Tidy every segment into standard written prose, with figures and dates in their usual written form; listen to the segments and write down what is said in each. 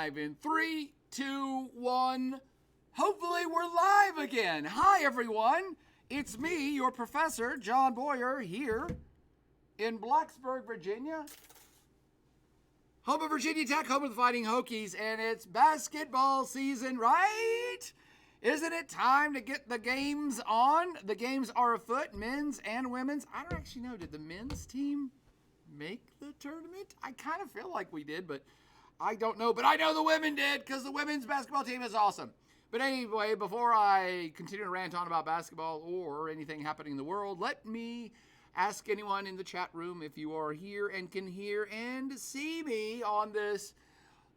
live in 3, 2, 1. Hopefully we're live again. Hi, everyone. It's me, your professor, John Boyer, here in Blacksburg, Virginia. Home of Virginia Tech, home of the Fighting Hokies, and it's basketball season, right? Isn't it time to get the games on? The games are afoot, men's and women's. I don't actually know, did the men's team make the tournament? I kind of feel like we did, but I don't know. But I know the women did because the women's basketball team is awesome. But anyway, before I continue to rant on about basketball or anything happening in the world, let me ask anyone in the chat room if you are here and can hear and see me on this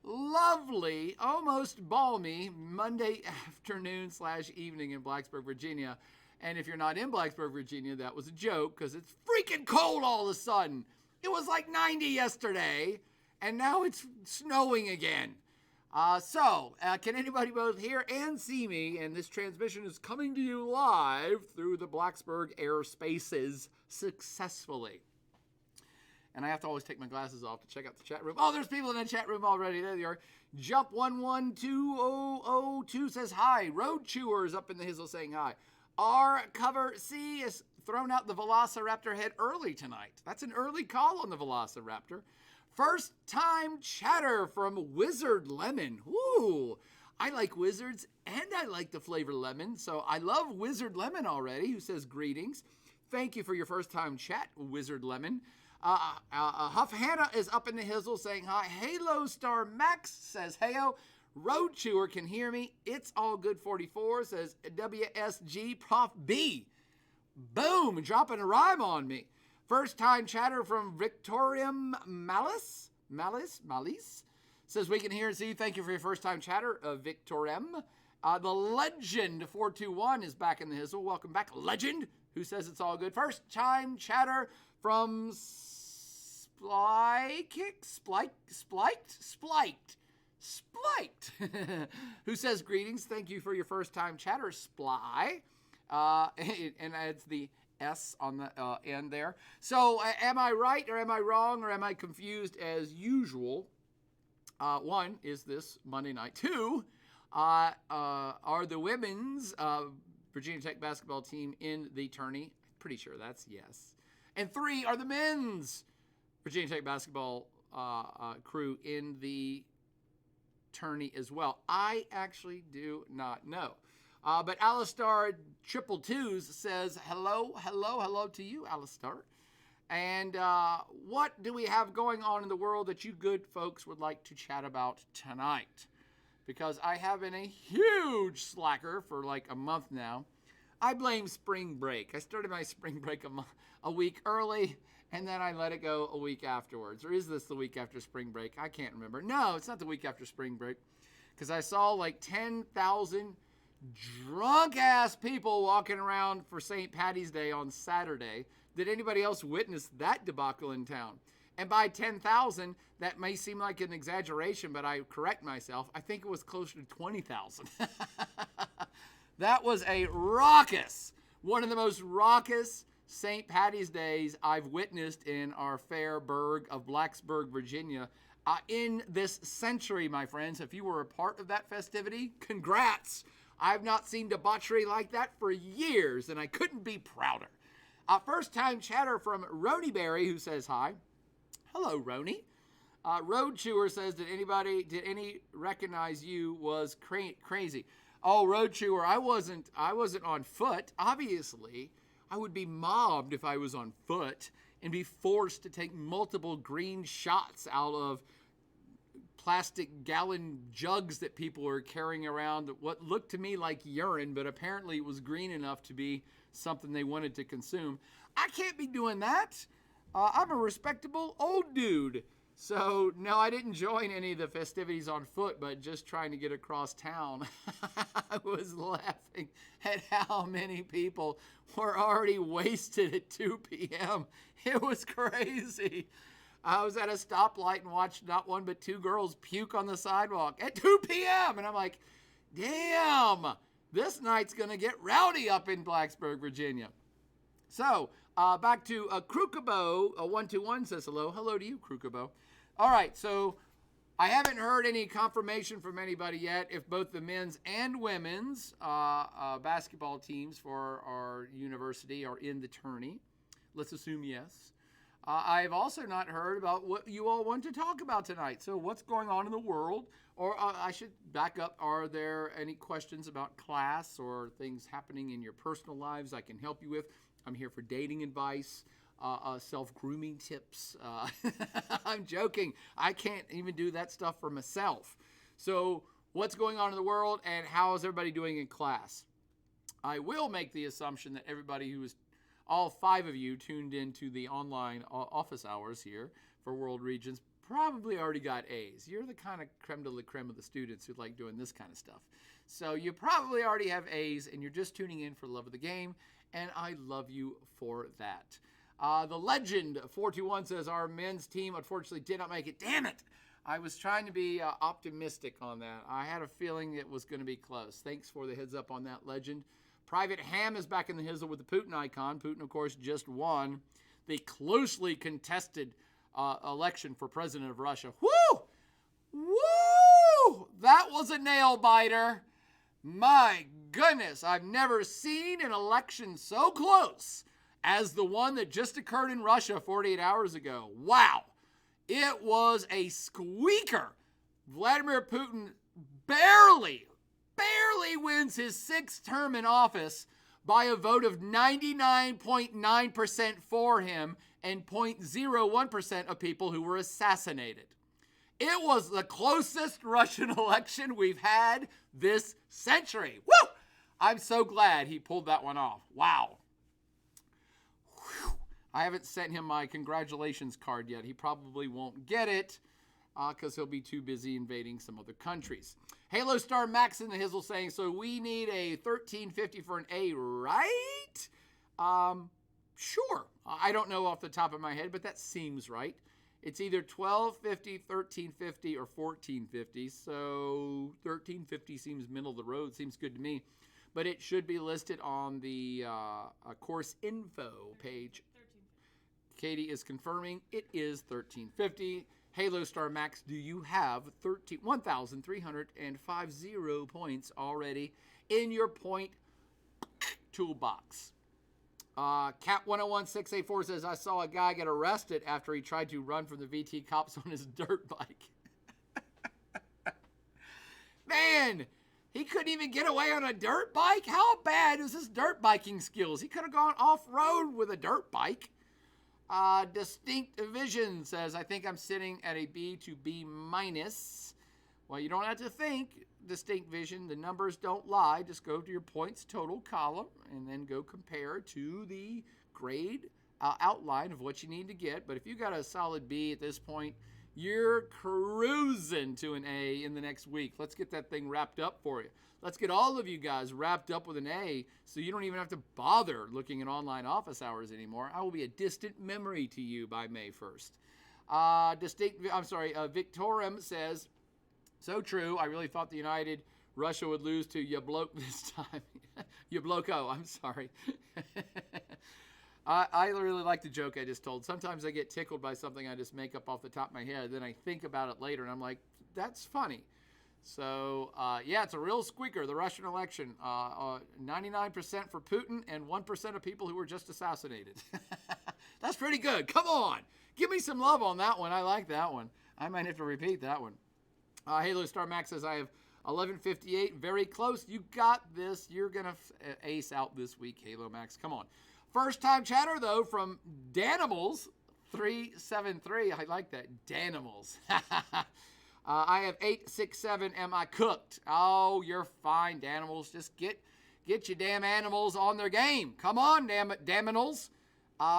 lovely, almost balmy Monday afternoon / evening in Blacksburg, Virginia. And if you're not in Blacksburg, Virginia, that was a joke because it's freaking cold all of a sudden. It was like 90 yesterday, and now it's snowing again. Can anybody both hear and see me? And this transmission is coming to you live through the Blacksburg airspaces successfully. And I have to always take my glasses off to check out the chat room. Oh, there's people in the chat room already. There they are. Jump11202 says hi. Road Chewers up in the Hizzle saying hi. R Cover C is thrown out the Velociraptor head early tonight. That's an early call on the Velociraptor. First time chatter from Wizard Lemon. Ooh, I like wizards and I like the flavor lemon. So I love Wizard Lemon already, who says greetings. Thank you for your first time chat, Wizard Lemon. Huff Hannah is up in the Hizzle saying hi. Halo Star Max says heyo. Road Chewer can hear me. It's all good 44 says WSG Prof B. Boom, dropping a rhyme on me. First time chatter from Victorium Malice says we can hear and see you. Thank you for your first time chatter, Victorium. The Legend 421 is back in the Hizzle. Welcome back, Legend, who says it's all good. First time chatter from Spliked, who says greetings. Thank you for your first time chatter, Sply. And it's the S on the end there. So am I right or am I wrong or am I confused as usual? One, is this Monday night? Two, are the women's Virginia Tech basketball team in the tourney? Pretty sure that's yes. And three, are the men's Virginia Tech basketball crew in the tourney as well? I actually do not know. But Alistar 222 says, hello to you, Alistar. And what do we have going on in the world that you good folks would like to chat about tonight? Because I have been a huge slacker for like a month now. I blame spring break. I started my spring break a week early, and then I let it go a week afterwards. Or is this the week after spring break? I can't remember. No, it's not the week after spring break. Because I saw like 10,000 drunk-ass people walking around for St. Patty's Day on Saturday. Did anybody else witness that debacle in town? And by 10,000, that may seem like an exaggeration, but I correct myself. I think it was closer to 20,000. That was a raucous, one of the most raucous St. Patty's Days I've witnessed in our fair burg of Blacksburg, Virginia. In this century, my friends, if you were a part of that festivity, congrats. I've not seen debauchery like that for years, and I couldn't be prouder. First time chatter from Rony Berry, who says hi. Hello, Rony. Road Chewer says, did any recognize you was crazy? Oh, Road Chewer, I wasn't on foot. Obviously, I would be mobbed if I was on foot and be forced to take multiple green shots out of plastic gallon jugs that people were carrying around, what looked to me like urine, but apparently it was green enough to be something they wanted to consume. I can't be doing that. I'm a respectable old dude. So, no, I didn't join any of the festivities on foot, but just trying to get across town. I was laughing at how many people were already wasted at 2 p.m. It was crazy. I was at a stoplight and watched not one but two girls puke on the sidewalk at 2 p.m. And I'm like, damn, this night's going to get rowdy up in Blacksburg, Virginia. So, back to Krukabo. 121 says hello. Hello to you, Krukabo. All right, so I haven't heard any confirmation from anybody yet if both the men's and women's basketball teams for our university are in the tourney. Let's assume yes. I've also not heard about what you all want to talk about tonight. So what's going on in the world? Or I should back up. Are there any questions about class or things happening in your personal lives I can help you with? I'm here for dating advice. Self-grooming tips. I'm joking. I can't even do that stuff for myself. So what's going on in the world and how is everybody doing in class? I will make the assumption that everybody who is, all 5 of you tuned into the online office hours here for World Regions probably already got A's. You're the kind of creme de la creme of the students who like doing this kind of stuff. So you probably already have A's and you're just tuning in for love of the game, and I love you for that. The Legend 421 says our men's team unfortunately did not make it. Damn it! I was trying to be optimistic on that. I had a feeling it was going to be close. Thanks for the heads up on that, Legend. Private Ham is back in the hizzle with the Putin icon. Putin, of course, just won the closely contested election for president of Russia. Woo! Woo! That was a nail biter. My goodness, I've never seen an election so close as the one that just occurred in Russia 48 hours ago. Wow. It was a squeaker. Vladimir Putin barely wins his 6th term in office by a vote of 99.9% for him and 0.01% of people who were assassinated. It was the closest Russian election we've had this century. Woo! I'm so glad he pulled that one off. Wow. I haven't sent him my congratulations card yet. He probably won't get it because he'll be too busy invading some other countries. Halo Star Max in the hizzle saying, so we need a 1350 for an A, right? Sure. I don't know off the top of my head, but that seems right. It's either 1250, 1350, or 1450. So 1350 seems middle of the road. Seems good to me. But it should be listed on the course info page. Katie is confirming it is 1350. Halo Star Max, do you have 1,350 points already in your point toolbox? Cat 101684 says, I saw a guy get arrested after he tried to run from the VT cops on his dirt bike. Man, he couldn't even get away on a dirt bike? How bad is his dirt biking skills? He could have gone off-road with a dirt bike. Distinct Vision says, I think I'm sitting at a B to B minus. Well, you don't have to think, Distinct Vision. The numbers don't lie. Just go to your points total column and then go compare to the grade outline of what you need to get. But if you got a solid B at this point, you're cruising to an A in the next week. Let's get that thing wrapped up for you. Let's get all of you guys wrapped up with an A so you don't even have to bother looking at online office hours anymore. I will be a distant memory to you by May 1st. Victorum says, so true. I really thought the United Russia would lose to Yablok this time. Yabloko, I'm sorry. I really like the joke I just told. Sometimes I get tickled by something I just make up off the top of my head. Then I think about it later, and I'm like, that's funny. So, yeah, it's a real squeaker, the Russian election. 99% for Putin and 1% of people who were just assassinated. That's pretty good. Come on. Give me some love on that one. I like that one. I might have to repeat that one. Halo Star Max says, I have 1158. Very close. You got this. You're going to ace out this week, Halo Max. Come on. First time chatter, though, from Danimals 373. I like that. Danimals. I have 867. Am I cooked? Oh, you're fine, Danimals. Just get your damn animals on their game. Come on, damn it, Daminals.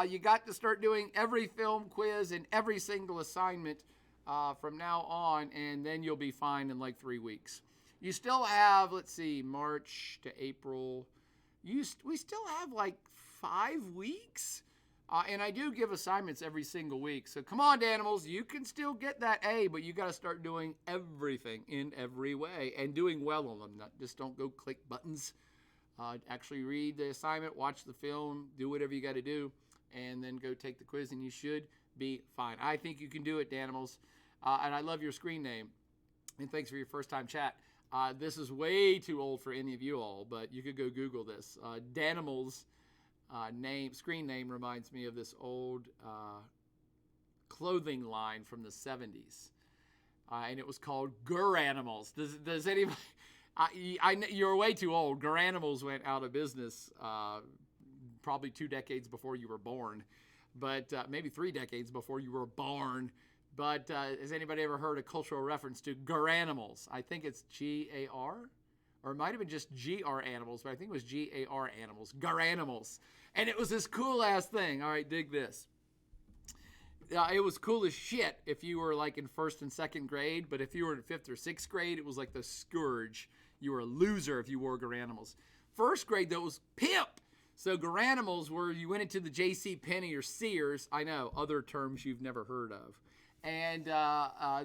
You got to start doing every film quiz and every single assignment from now on, and then you'll be fine in like 3 weeks. You still have, let's see, March to April. We still have like 5 weeks. And I do give assignments every single week. So come on, Danimals. You can still get that A, but you got to start doing everything in every way and doing well on them. Just don't go click buttons. Actually read the assignment, watch the film, do whatever you got to do, and then go take the quiz, and you should be fine. I think you can do it, Danimals. And I love your screen name. And thanks for your first time chat. This is way too old for any of you all, but you could go Google this. Danimals screen name reminds me of this old clothing line from the 70s. And it was called Garanimals. Does anybody... you're way too old. Garanimals went out of business probably 2 decades before you were born, but maybe 3 decades before you were born. But has anybody ever heard a cultural reference to Garanimals? I think it's G-A-R, or it might have been just G-R animals, but I think it was G-A-R animals. Garanimals. And it was this cool-ass thing. All right, dig this. It was cool as shit if you were like in 1st and 2nd grade, but if you were in 5th or 6th grade, it was like the scourge. You were a loser if you wore Garanimals. 1st grade, though, was pimp. So Garanimals were, you went into the J.C. Penney or Sears, I know, other terms you've never heard of. And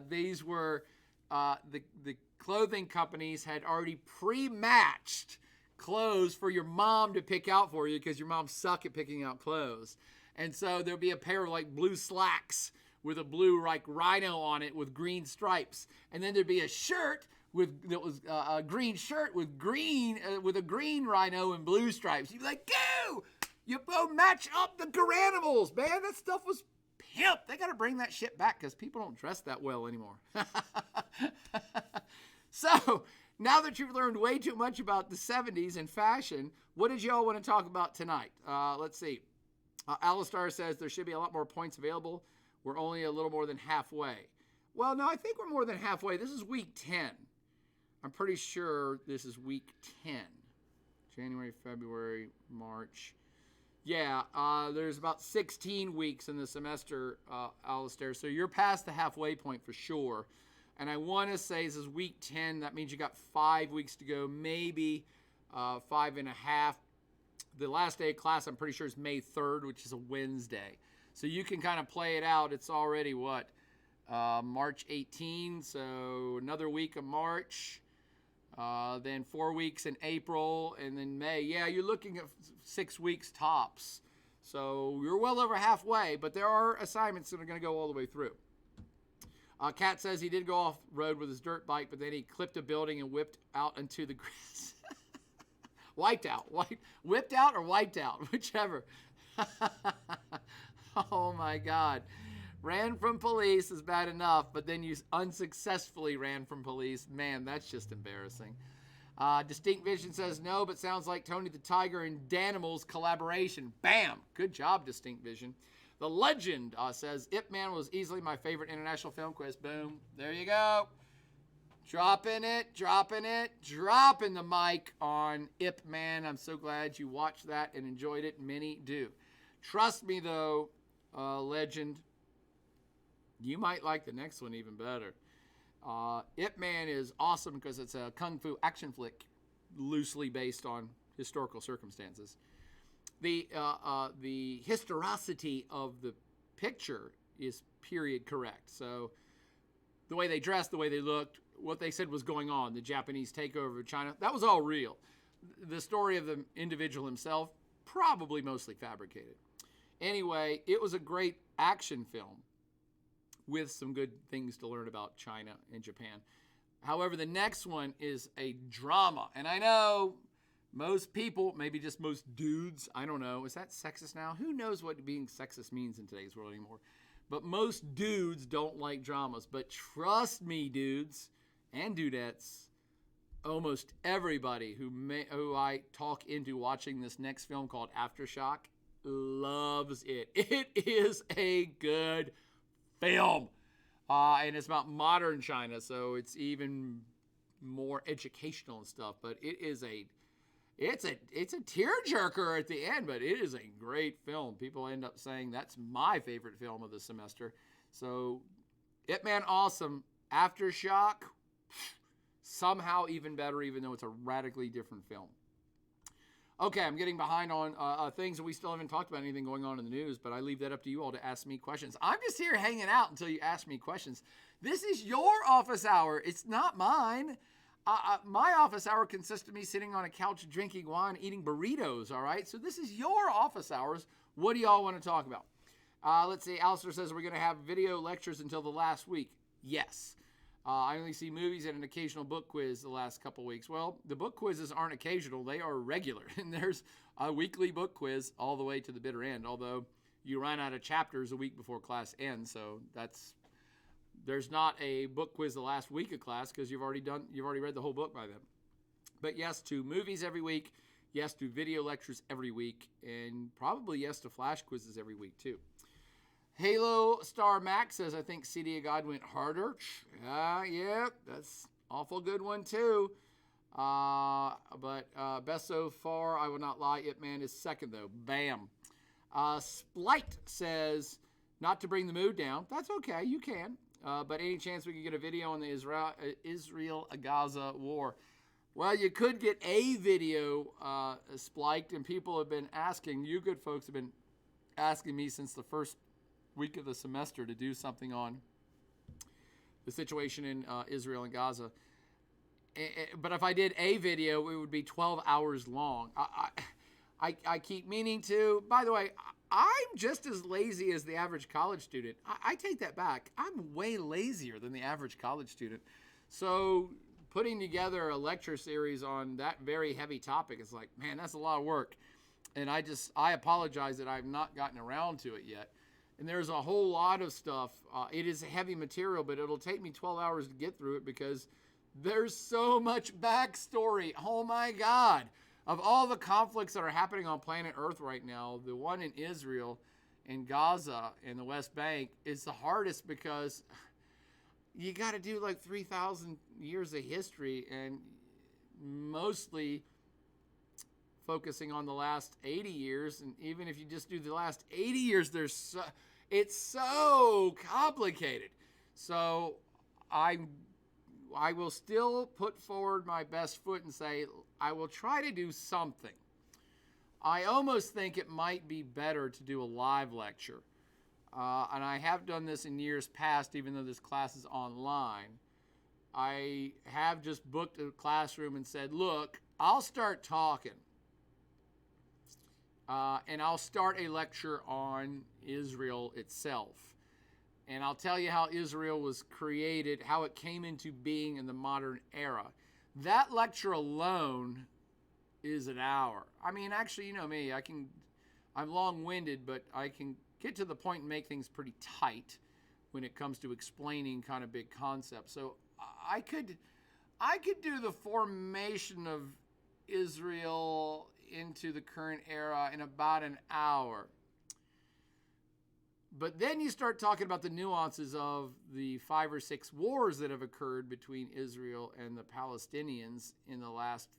these were, the clothing companies had already pre-matched clothes for your mom to pick out for you because your mom sucked at picking out clothes. And so there'd be a pair of like blue slacks with a blue like rhino on it with green stripes. And then there'd be a shirt that was a green shirt with a green rhino and blue stripes. You'd be like, go! You go match up the Garanimals, man. That stuff was pimp. They got to bring that shit back because people don't dress that well anymore. So now that you've learned way too much about the 70s and fashion, what did y'all want to talk about tonight? Let's see. Alistar says there should be a lot more points available. We're only a little more than halfway. Well, no, I think we're more than halfway. This is week 10. I'm pretty sure this is week 10. January, February, March. Yeah, there's about 16 weeks in the semester, Alistair. So you're past the halfway point for sure. And I want to say this is week 10. That means you got 5 weeks to go, maybe 5.5. The last day of class, I'm pretty sure, is May 3rd, which is a Wednesday. So you can kind of play it out. It's already, what, March 18, so another week of March, then 4 weeks in April, and then May. Yeah, you're looking at 6 weeks tops. So you're well over halfway, but there are assignments that are going to go all the way through. Kat says he did go off-road with his dirt bike, but then he clipped a building and whipped out into the grass. Whipped out or wiped out, whichever. Oh my God. Ran from police is bad enough, but then you unsuccessfully ran from police. Man, that's just embarrassing. Distinct Vision says no, but sounds like Tony the Tiger and Danimals collaboration. Bam! Good job, Distinct Vision. The Legend says Ip Man was easily my favorite international film quiz. Boom. There you go. Dropping the mic on Ip Man. I'm so glad you watched that and enjoyed it. Many do. Trust me, though, Legend, you might like the next one even better. Ip Man is awesome because it's a kung fu action flick loosely based on historical circumstances. The historicity of the picture is period correct. So the way they dressed, the way they looked, what they said was going on, the Japanese takeover of China, that was all real. The story of the individual himself, probably mostly fabricated. Anyway, it was a great action film with some good things to learn about China and Japan. However, the next one is a drama. And I know most people, maybe just most dudes, I don't know, is that sexist now? Who knows what being sexist means in today's world anymore? But most dudes don't like dramas. But trust me, dudes and dudettes, almost everybody who I talk into watching this next film called Aftershock loves it. It is a good film. And it's about modern China, so it's even more educational and stuff. But it's a tearjerker at the end, but it is a great film. People end up saying that's my favorite film of the semester. So, Ip Man, awesome. Aftershock, somehow even better, even though it's a radically different film. Okay, I'm getting behind on things, and we still haven't talked about anything going on in the news, but I leave that up to you all to ask me questions. I'm just here hanging out until you ask me questions. This is your office hour. It's not mine. My office hour consists of me sitting on a couch drinking wine, eating burritos, all right? So this is your office hours. What do y'all want to talk about? Let's see. Alistair says we're going to have video lectures until the last week. Yes. I only see movies and an occasional book quiz the last couple weeks. Well, the book quizzes aren't occasional, they are regular. And there's a weekly book quiz all the way to the bitter end, although you run out of chapters a week before class ends, so there's not a book quiz the last week of class because you've already read the whole book by then. But yes to movies every week, yes to video lectures every week, and probably yes to flash quizzes every week too. Halo Star Max says, I think City of God went harder. Yeah, that's awful good one too. But best so far, I will not lie, Ip Man is second though. Bam. Splight says, not to bring the mood down. That's okay, you can. But any chance we could get a video on the Israel-Gaza war? Well, you could get a video, Splight, and people have been asking, you good folks have been asking me since the first week of the semester to do something on the situation in Israel and Gaza. But if I did a video, it would be 12 hours long. I keep meaning to. By the way, I'm just as lazy as the average college student. I take that back. I'm way lazier than the average college student. So putting together a lecture series on that very heavy topic is like, man, that's a lot of work. And I apologize that I've not gotten around to it yet. And there's a whole lot of stuff. It is heavy material, but it'll take me 12 hours to get through it because there's so much backstory. Oh my God. Of all the conflicts that are happening on planet Earth right now, the one in Israel and Gaza and the West Bank is the hardest because you got to do like 3,000 years of history and mostly focusing on the last 80 years. And even if you just do the last 80 years, it's so complicated. So I will still put forward my best foot and say, I will try to do something. I almost think it might be better to do a live lecture. And I have done this in years past, even though this class is online. I have just booked a classroom and said, look, I'll start talking. And I'll start a lecture on Israel itself. And I'll tell you how Israel was created, how it came into being in the modern era. That lecture alone is an hour. I mean, actually, you know me, I'm long-winded, but I can get to the point and make things pretty tight when it comes to explaining kind of big concepts. So I could do the formation of Israel into the current era in about an hour. But then you start talking about the nuances of the 5 or 6 wars that have occurred between Israel and the Palestinians in the last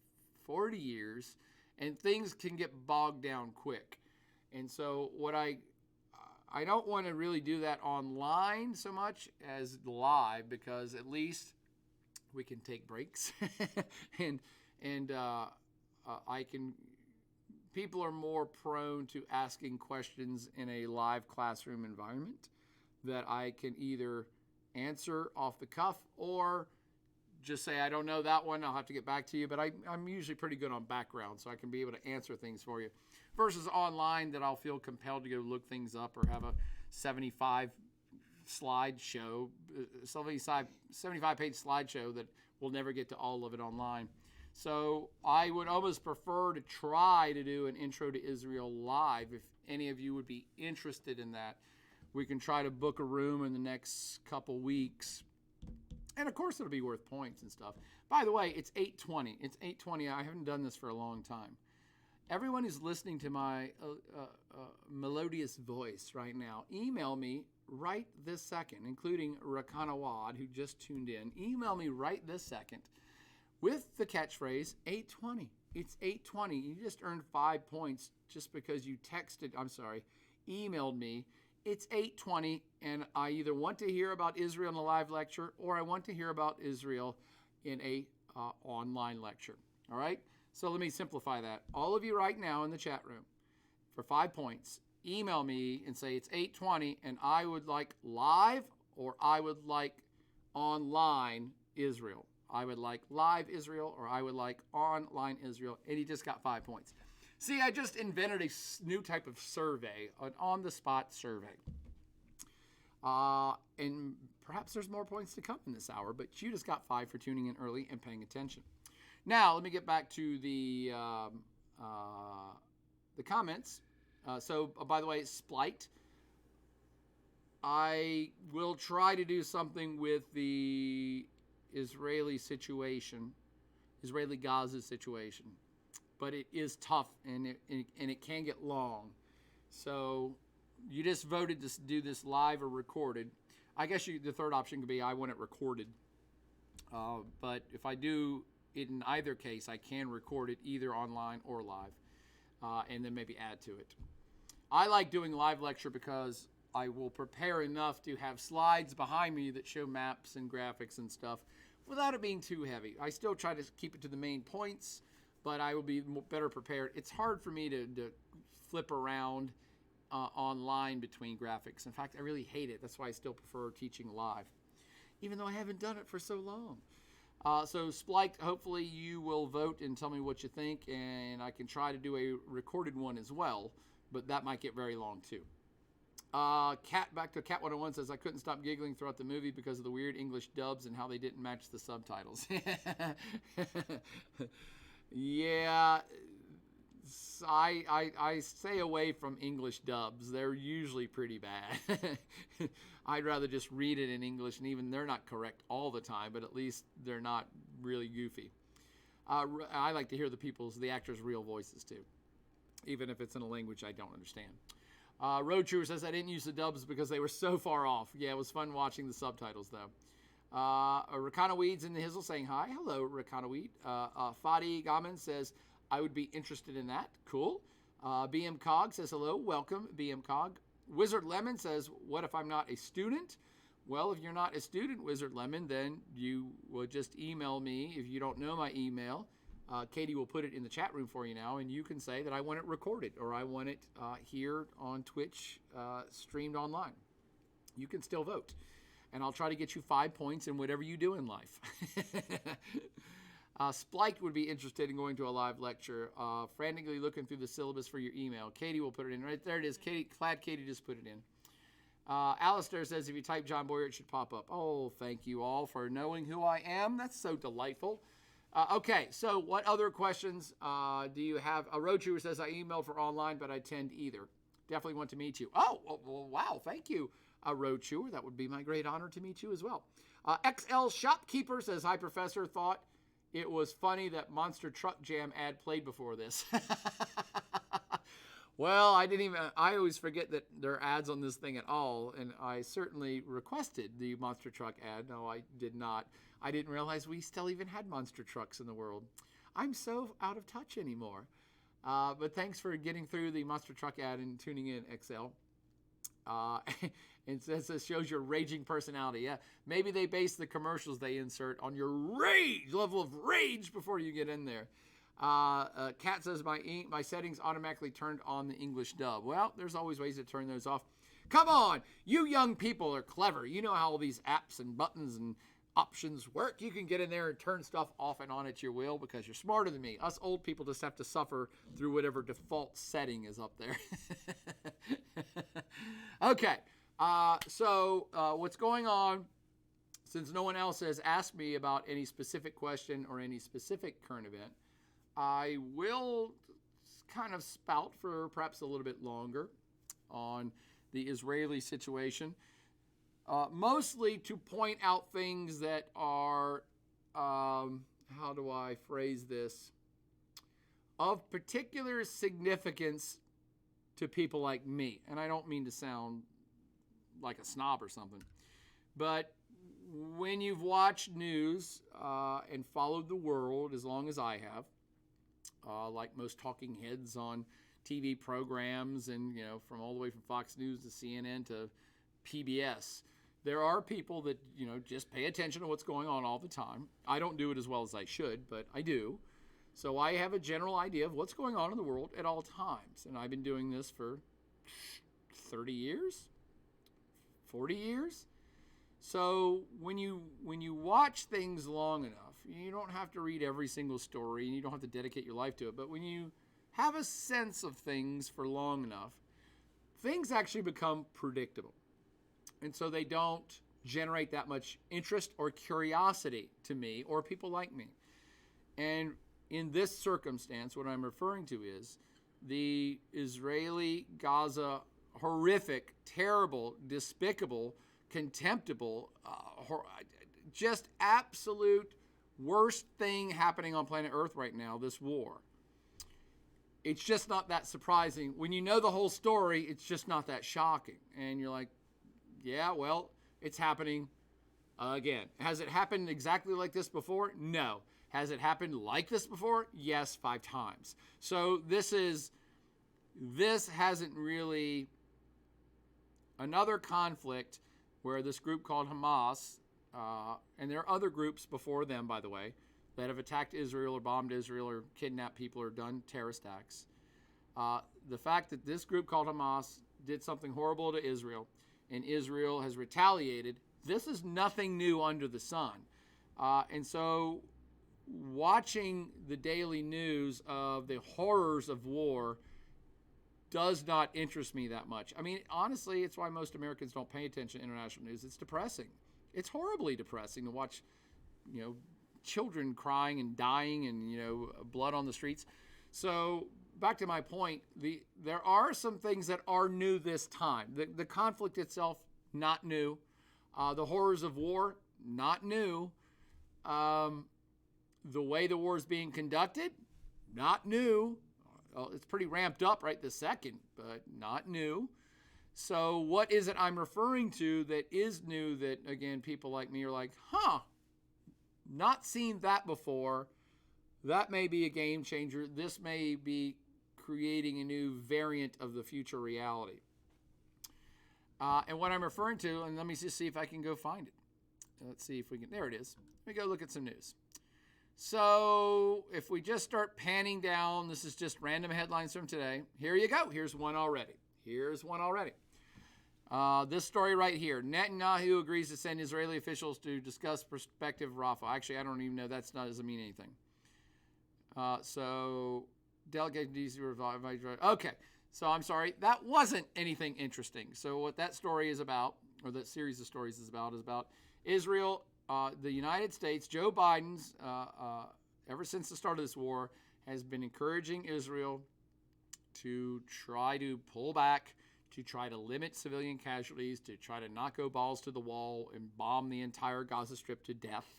40 years, and things can get bogged down quick. And so what I don't want to really do that online so much as live, because at least we can take breaks and I can. People are more prone to asking questions in a live classroom environment that I can either answer off the cuff or just say, I don't know that one, I'll have to get back to you. But I'm usually pretty good on background, so I can be able to answer things for you. Versus online that I'll feel compelled to go look things up or have a 75 slideshow, 75-page slideshow that we'll never get to all of it online. So I would almost prefer to try to do an Intro to Israel live. If any of you would be interested in that, we can try to book a room in the next couple weeks. And of course, it'll be worth points and stuff. By the way, it's 8:20. It's 8:20. I haven't done this for a long time. Everyone who's listening to my melodious voice right now, email me right this second, including Rakana Wad, who just tuned in. Email me right this second with the catchphrase 8:20. It's 8:20. You just earned 5 points just because you emailed me. It's 8:20, and I either want to hear about Israel in a live lecture or I want to hear about Israel in a online lecture. All right? So let me simplify that. All of you right now in the chat room, for 5 points, email me and say it's 8:20, and I would like live or I would like online Israel. I would like live Israel or I would like online Israel, and you just got 5 points. See, I just invented a new type of survey, an on-the-spot survey. And perhaps there's more points to come in this hour, but you just got 5 for tuning in early and paying attention. Now, let me get back to the comments. By the way, Splight, I will try to do something with the Israeli Gaza situation, but it is tough and it can get long. So you just voted to do this live or recorded. I guess the third option could be I want it recorded. But if I do it in either case, I can record it either online or live, and then maybe add to it. I like doing live lecture because I will prepare enough to have slides behind me that show maps and graphics and stuff without it being too heavy. I still try to keep it to the main points, but I will be better prepared. It's hard for me to flip around online between graphics. In fact, I really hate it. That's why I still prefer teaching live, even though I haven't done it for so long. So Splight, hopefully you will vote and tell me what you think, and I can try to do a recorded one as well, but that might get very long too. Back to Cat 101 says, I couldn't stop giggling throughout the movie because of the weird English dubs and how they didn't match the subtitles. Yeah, I stay away from English dubs. They're usually pretty bad. I'd rather just read it in English, and even they're not correct all the time, but at least they're not really goofy. I like to hear the actors' real voices too, even if it's in a language I don't understand. Road Trooper says, I didn't use the dubs because they were so far off. Yeah, it was fun watching the subtitles though. Rakana Weeds in the Hizzle saying hi. Hello, Rakana Weed. Fadi Gaman says, I would be interested in that. Cool. BM Cog says hello. Welcome, BM Cog. Wizard Lemon says, what if I'm not a student? Well, if you're not a student, Wizard Lemon, then you will just email me. If you don't know my email, Katie will put it in the chat room for you now, and you can say that I want it recorded or I want it here on Twitch streamed online. You can still vote, and I'll try to get you 5 points in whatever you do in life. Splike would be interested in going to a live lecture. Frantically looking through the syllabus for your email. Katie will put it in. Right there it is. Glad Katie just put it in. Alistair says if you type John Boyer, it should pop up. Oh, thank you all for knowing who I am. That's so delightful. Okay, so what other questions do you have? A Road Trooper says, I emailed for online, but I attend either. Definitely want to meet you. Oh, well, wow, thank you, Road Trooper. That would be my great honor to meet you as well. XL Shopkeeper says, hi, Professor. Thought it was funny that Monster Truck Jam ad played before this. Well, I always forget that there are ads on this thing at all, and I certainly requested the Monster Truck ad. No, I did not. I didn't realize we still even had monster trucks in the world. I'm so out of touch anymore. But thanks for getting through the Monster Truck ad and tuning in, XL. It says it shows your raging personality. Yeah, maybe they base the commercials they insert on your level of rage before you get in there. Kat says my settings automatically turned on the English dub. Well, there's always ways to turn those off. Come on, you young people are clever. You know how all these apps and buttons and options work. You can get in there and turn stuff off and on at your will because you're smarter than me. Us old people just have to suffer through whatever default setting is up there. Okay, so what's going on? Since no one else has asked me about any specific question or any specific current event, I will kind of spout for perhaps a little bit longer on the Israeli situation. Mostly to point out things that are, how do I phrase this, of particular significance to people like me. And I don't mean to sound like a snob or something, but when you've watched news and followed the world as long as I have, like most talking heads on TV programs and, from all the way from Fox News to CNN to PBS, there are people that, just pay attention to what's going on all the time. I don't do it as well as I should, but I do. So I have a general idea of what's going on in the world at all times. And I've been doing this for 30 years, 40 years. So when you watch things long enough, you don't have to read every single story and you don't have to dedicate your life to it. But when you have a sense of things for long enough, things actually become predictable. And so they don't generate that much interest or curiosity to me or people like me. And in this circumstance, what I'm referring to is the Israeli-Gaza horrific, terrible, despicable, contemptible, just absolute worst thing happening on planet Earth right now, this war. It's just not that surprising. When you know the whole story, it's just not that shocking. And you're like, yeah, well, it's happening again. Has it happened exactly like this before? No. Has it happened like this before? Yes, 5 times. So this hasn't really, another conflict where this group called Hamas, and there are other groups before them, by the way, that have attacked Israel or bombed Israel or kidnapped people or done terrorist acts. The fact that this group called Hamas did something horrible to Israel, and Israel has retaliated, this is nothing new under the sun. And so watching the daily news of the horrors of war does not interest me that much. I mean, honestly, it's why most Americans don't pay attention to international news. It's depressing. It's horribly depressing to watch, children crying and dying and, blood on the streets. So back to my point, there are some things that are new this time. The conflict itself, not new. The horrors of war, not new. The way the war is being conducted, not new. It's pretty ramped up right this second, but not new. So what is it I'm referring to that is new that, again, people like me are like, not seen that before. That may be a game changer. This may be creating a new variant of the future reality. And what I'm referring to, and let me just see if I can go find it. Let's see if we can, there it is. Let me go look at some news. So if we just start panning down, this is just random headlines from today. Here you go. Here's one already. This story right here. Netanyahu agrees to send Israeli officials to discuss prospective Rafah. Actually, I don't even know. Doesn't mean anything. So delegate DC revive. Okay. So I'm sorry. That wasn't anything interesting. So what that story is about, or that series of stories is about Israel. The United States, Joe Biden's, ever since the start of this war, has been encouraging Israel to try to pull back, to try to limit civilian casualties, to try to not go balls to the wall and bomb the entire Gaza Strip to death.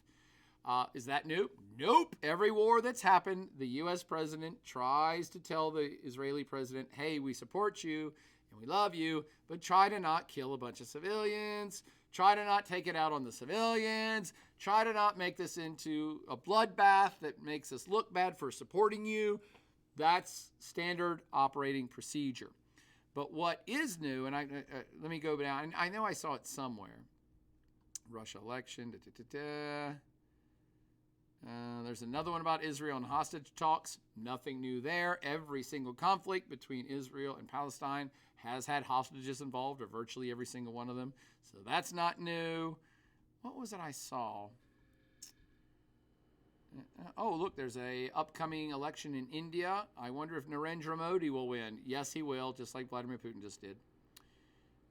Is that new? Nope. Every war that's happened, the U.S. president tries to tell the Israeli president, hey, we support you and we love you, but try to not kill a bunch of civilians. Try to not take it out on the civilians. Try to not make this into a bloodbath that makes us look bad for supporting you. That's standard operating procedure. But what is new, and let me go down. I know I saw it somewhere. Russia election. There's another one about Israel and hostage talks. Nothing new there. Every single conflict between Israel and Palestine has had hostages involved, or virtually every single one of them. So that's not new. What was it I saw? Oh, look, there's a upcoming election in India. I wonder if Narendra Modi will win. Yes, he will, just like Vladimir Putin just did.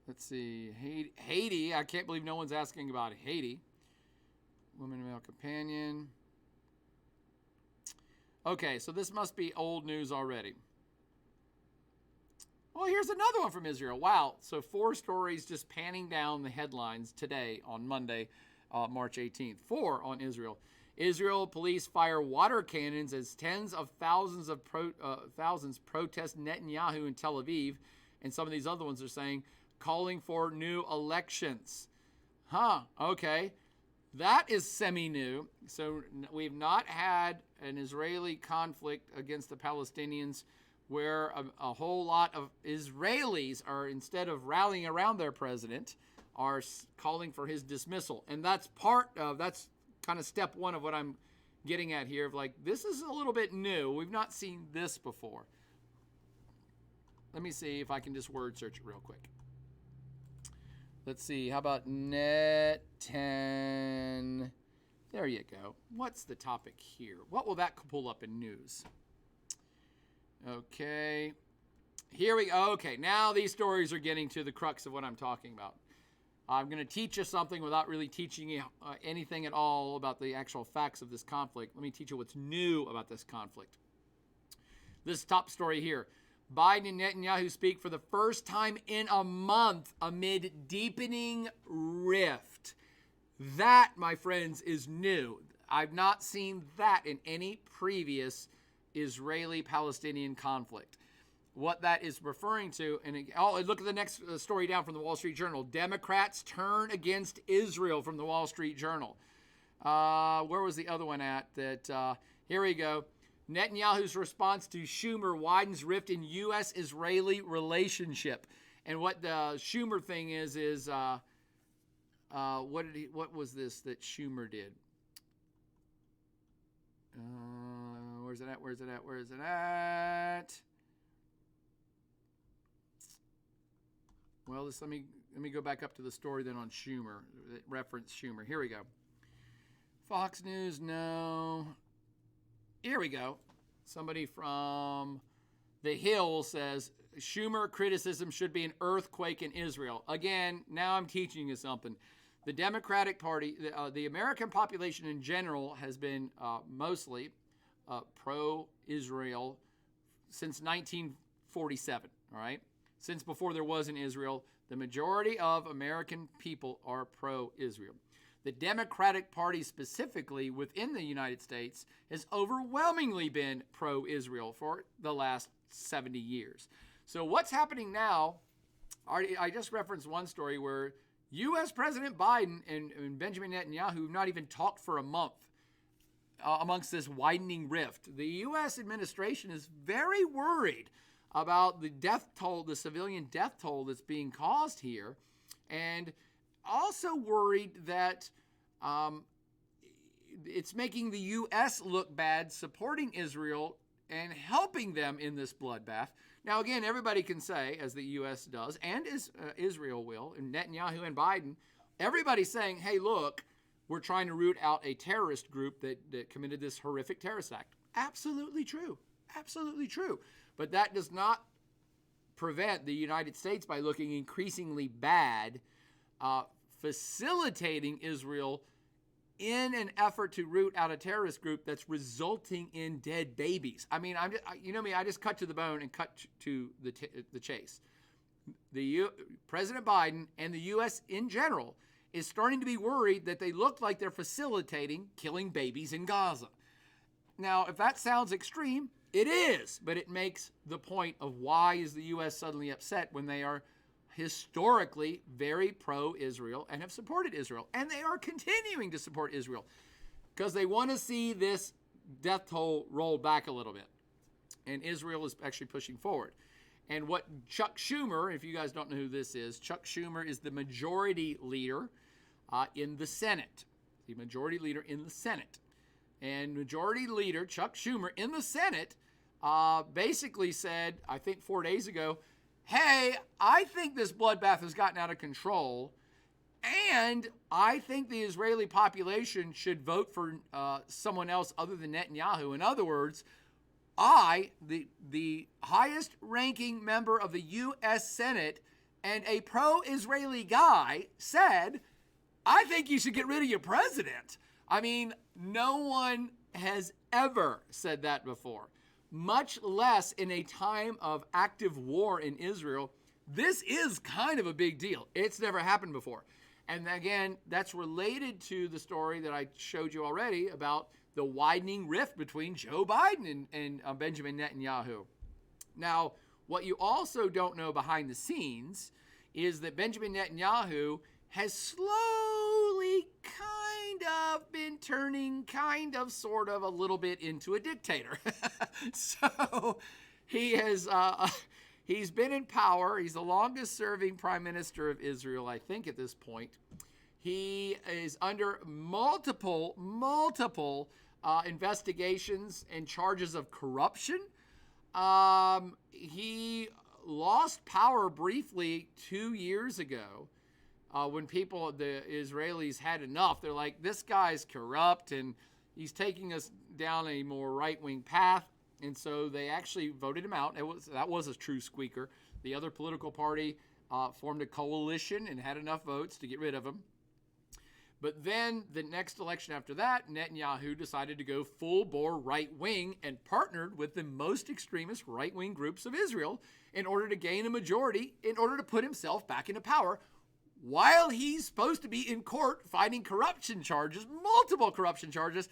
Let's see. Haiti. I can't believe no one's asking about Haiti. Woman and male companion. Okay, so this must be old news already. Well, here's another one from Israel. Wow. So 4 stories just panning down the headlines today on Monday, March 18th. 4 on Israel. Israel police fire water cannons as tens of thousands protest Netanyahu in Tel Aviv. And some of these other ones are saying, calling for new elections. Okay. That is semi-new. So we've not had an Israeli conflict against the Palestinians where a whole lot of Israelis are, instead of rallying around their president, are calling for his dismissal. And that's kind of step 1 of what I'm getting at here, of like, this is a little bit new. We've not seen this before. Let me see if I can just word search it real quick. Let's see, how about Net 10? There you go. What's the topic here? What will that pull up in news? Okay. Here we go. Okay, now these stories are getting to the crux of what I'm talking about. I'm going to teach you something without really teaching you anything at all about the actual facts of this conflict. Let me teach you what's new about this conflict. This top story here. Biden and Netanyahu speak for the first time in a month amid deepening rift. That, my friends, is new. I've not seen that in any previous Israeli-Palestinian conflict. What that is referring to, and look at the next story down from the Wall Street Journal. Democrats turn against Israel from the Wall Street Journal. Where was the other one at? Here we go. Netanyahu's response to Schumer widens rift in U.S.-Israeli relationship. And what the Schumer thing is what was this that Schumer did? Where's it at? Well, let me go back up to the story then on Schumer. It referenced Schumer. Here we go. Fox News, no. Here we go. Somebody from The Hill says, Schumer criticism should be an earthquake in Israel. Again, now I'm teaching you something. The Democratic Party, the American population in general has been mostly pro-Israel since 1947, all right? Since before there was an Israel, the majority of American people are pro-Israel. The Democratic Party specifically within the United States has overwhelmingly been pro-Israel for the last 70 years. So what's happening now, I just referenced one story where U.S. President Biden and Benjamin Netanyahu have not even talked for a month amongst this widening rift. The U.S. administration is very worried about the death toll, the civilian death toll that's being caused here, and also worried that it's making the U.S. look bad supporting Israel and helping them in this bloodbath. Now, again, everybody can say, as the U.S. does, and Israel will, and Netanyahu and Biden, everybody's saying, hey, look, we're trying to root out a terrorist group that committed this horrific terrorist act. Absolutely true. Absolutely true. But that does not prevent the United States, by looking increasingly bad, facilitating Israel in an effort to root out a terrorist group that's resulting in dead babies. I mean, you know me, I just cut to the bone and cut to the chase. President Biden and the U.S. in general is starting to be worried that they look like they're facilitating killing babies in Gaza. Now, if that sounds extreme, it is, but it makes the point of why is the U.S. suddenly upset when they are historically very pro-Israel and have supported Israel. And they are continuing to support Israel because they want to see this death toll rolled back a little bit. And Israel is actually pushing forward. And what Chuck Schumer, if you guys don't know who this is, Chuck Schumer is the majority leader in the Senate. The majority leader in the Senate. And Majority Leader Chuck Schumer in the Senate basically said, I think 4 days ago, hey, I think this bloodbath has gotten out of control, and I think the Israeli population should vote for someone else other than Netanyahu. In other words, I, the highest ranking member of the U.S. Senate and a pro-Israeli guy, said, I think you should get rid of your president. I mean, no one has ever said that before, much less in a time of active war in Israel. This is kind of a big deal. It's never happened before. And again, that's related to the story that I showed you already about the widening rift between Joe Biden and Benjamin Netanyahu. Now, what you also don't know behind the scenes is that Benjamin Netanyahu has slowly kind of been turning kind of sort of a little bit into a dictator. So he has he's been in power. He's the longest serving prime minister of Israel, I think, at this point. He is under multiple investigations and charges of corruption. He lost power briefly 2 years ago. When the Israelis had enough, they're like, this guy's corrupt and he's taking us down a more right-wing path. And so they actually voted him out. That was a true squeaker. The other political party formed a coalition and had enough votes to get rid of him. But then the next election after that, Netanyahu decided to go full-bore right-wing and partnered with the most extremist right-wing groups of Israel in order to gain a majority, in order to put himself back into power, while he's supposed to be in court fighting corruption charges, multiple corruption charges.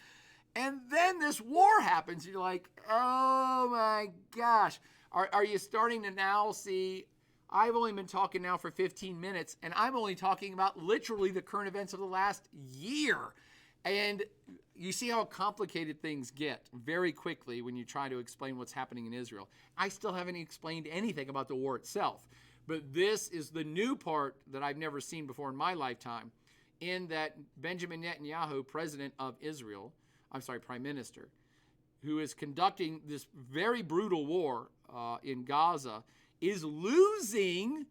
And then this war happens. You're like, oh my gosh. Are you starting to now see? I've only been talking now for 15 minutes, and I'm only talking about literally the current events of the last year. And you see how complicated things get very quickly when you try to explain what's happening in Israel. I still haven't explained anything about the war itself, but this is the new part that I've never seen before in my lifetime, in that Benjamin Netanyahu, president of Israel, Prime Minister, who is conducting this very brutal war in Gaza, is losing,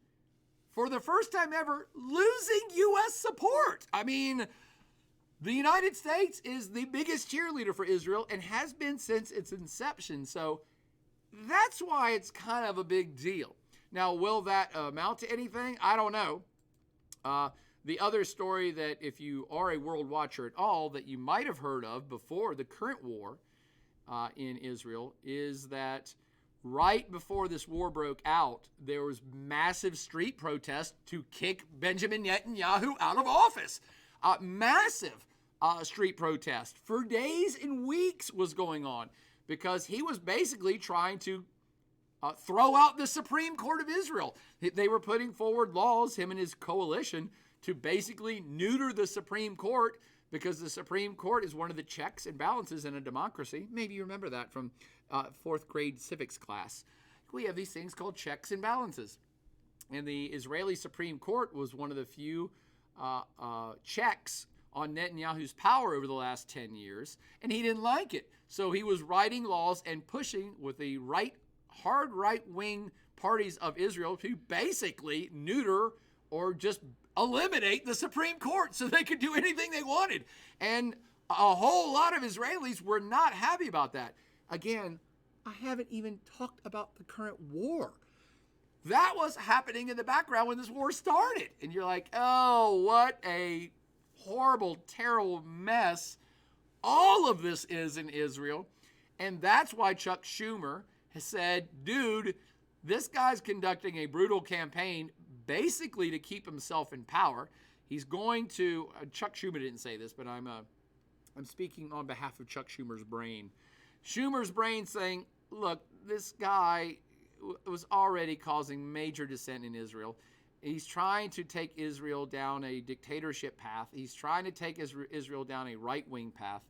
for the first time ever, losing U.S. support. I mean, the United States is the biggest cheerleader for Israel and has been since its inception. So that's why it's kind of a big deal. Now, will that amount to anything? I don't know. The other story that, if you are a world watcher at all, that you might have heard of before the current war in Israel is that right before this war broke out, there was massive street protests to kick Benjamin Netanyahu out of office. Massive street protest for days and weeks was going on because he was basically trying to throw out the Supreme Court of Israel. They were putting forward laws, him and his coalition, to basically neuter the Supreme Court, because the Supreme Court is one of the checks and balances in a democracy. Maybe you remember that from fourth grade civics class. We have these things called checks and balances. And the Israeli Supreme Court was one of the few checks on Netanyahu's power over the last 10 years, and he didn't like it. So he was writing laws and pushing with the hard right-wing parties of Israel to basically neuter or just eliminate the Supreme Court so they could do anything they wanted. And a whole lot of Israelis were not happy about that. Again, I haven't even talked about the current war. That was happening in the background when this war started. And you're like, oh, what a horrible, terrible mess all of this is in Israel. And that's why Chuck Schumer has said, dude, this guy's conducting a brutal campaign basically to keep himself in power. He's going to, Chuck Schumer didn't say this, but I'm speaking on behalf of Chuck Schumer's brain. Schumer's brain saying, look, this guy was already causing major dissent in Israel. He's trying to take Israel down a dictatorship path. He's trying to take Israel down a right-wing path.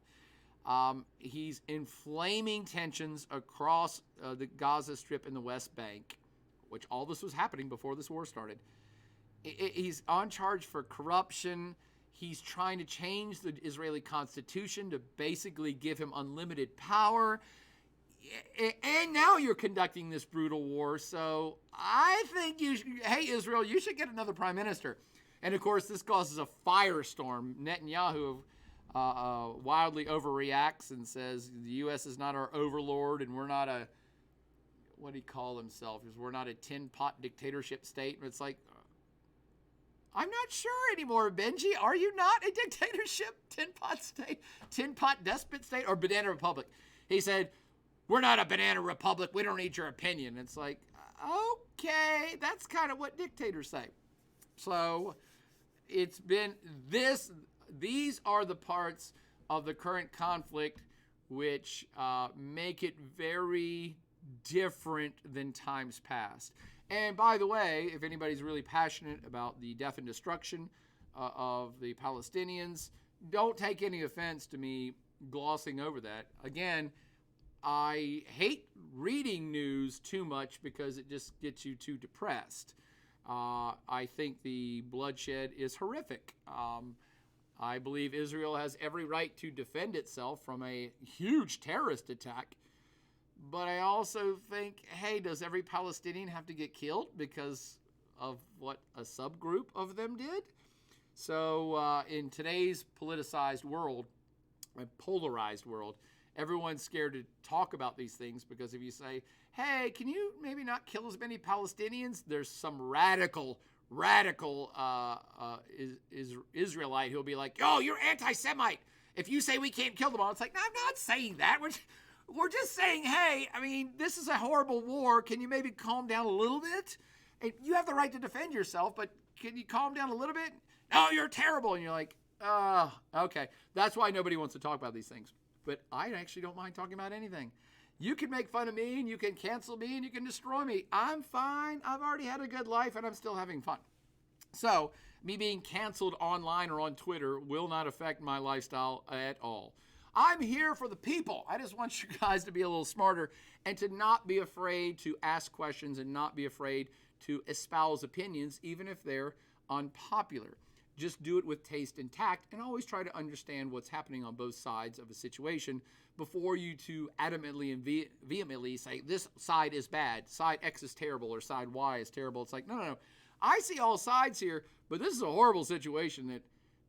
He's inflaming tensions across the Gaza Strip and the West Bank, which all this was happening before this war started. He's on charge for corruption. He's trying to change the Israeli constitution to basically give him unlimited power. And now you're conducting this brutal war. So I think hey, Israel, you should get another prime minister. And of course, this causes a firestorm. Netanyahu wildly overreacts and says the U.S. is not our overlord and we're not a, what do he call himself? We're not a tin pot dictatorship state. And it's like, I'm not sure anymore, Benji. Are you not a dictatorship tin pot state, tin pot despot state, or banana republic? He said, we're not a banana republic. We don't need your opinion. It's like, okay, that's kind of what dictators say. So it's been this. These are the parts of the current conflict which make it very different than times past. And by the way, if anybody's really passionate about the death and destruction of the Palestinians, don't take any offense to me glossing over that. Again, I hate reading news too much because it just gets you too depressed. I think the bloodshed is horrific. I believe Israel has every right to defend itself from a huge terrorist attack. But I also think, hey, does every Palestinian have to get killed because of what a subgroup of them did? So in today's politicized world, a polarized world, everyone's scared to talk about these things because if you say, hey, can you maybe not kill as many Palestinians? There's some radical Israelite who'll be like, oh, you're anti-Semite. If you say we can't kill them all, it's like, no, I'm not saying that. We're just saying, hey, I mean, this is a horrible war. Can you maybe calm down a little bit? And you have the right to defend yourself, but can you calm down a little bit? No, you're terrible. And you're like, okay. That's why nobody wants to talk about these things. But I actually don't mind talking about anything. You can make fun of me, and you can cancel me, and you can destroy me. I'm fine. I've already had a good life, and I'm still having fun. So me being canceled online or on Twitter will not affect my lifestyle at all. I'm here for the people. I just want you guys to be a little smarter and to not be afraid to ask questions and not be afraid to espouse opinions, even if they're unpopular. Just do it with taste and tact, and always try to understand what's happening on both sides of a situation before you to adamantly and vehemently say, this side is bad, side X is terrible, or side Y is terrible. It's like, no. I see all sides here, but this is a horrible situation that,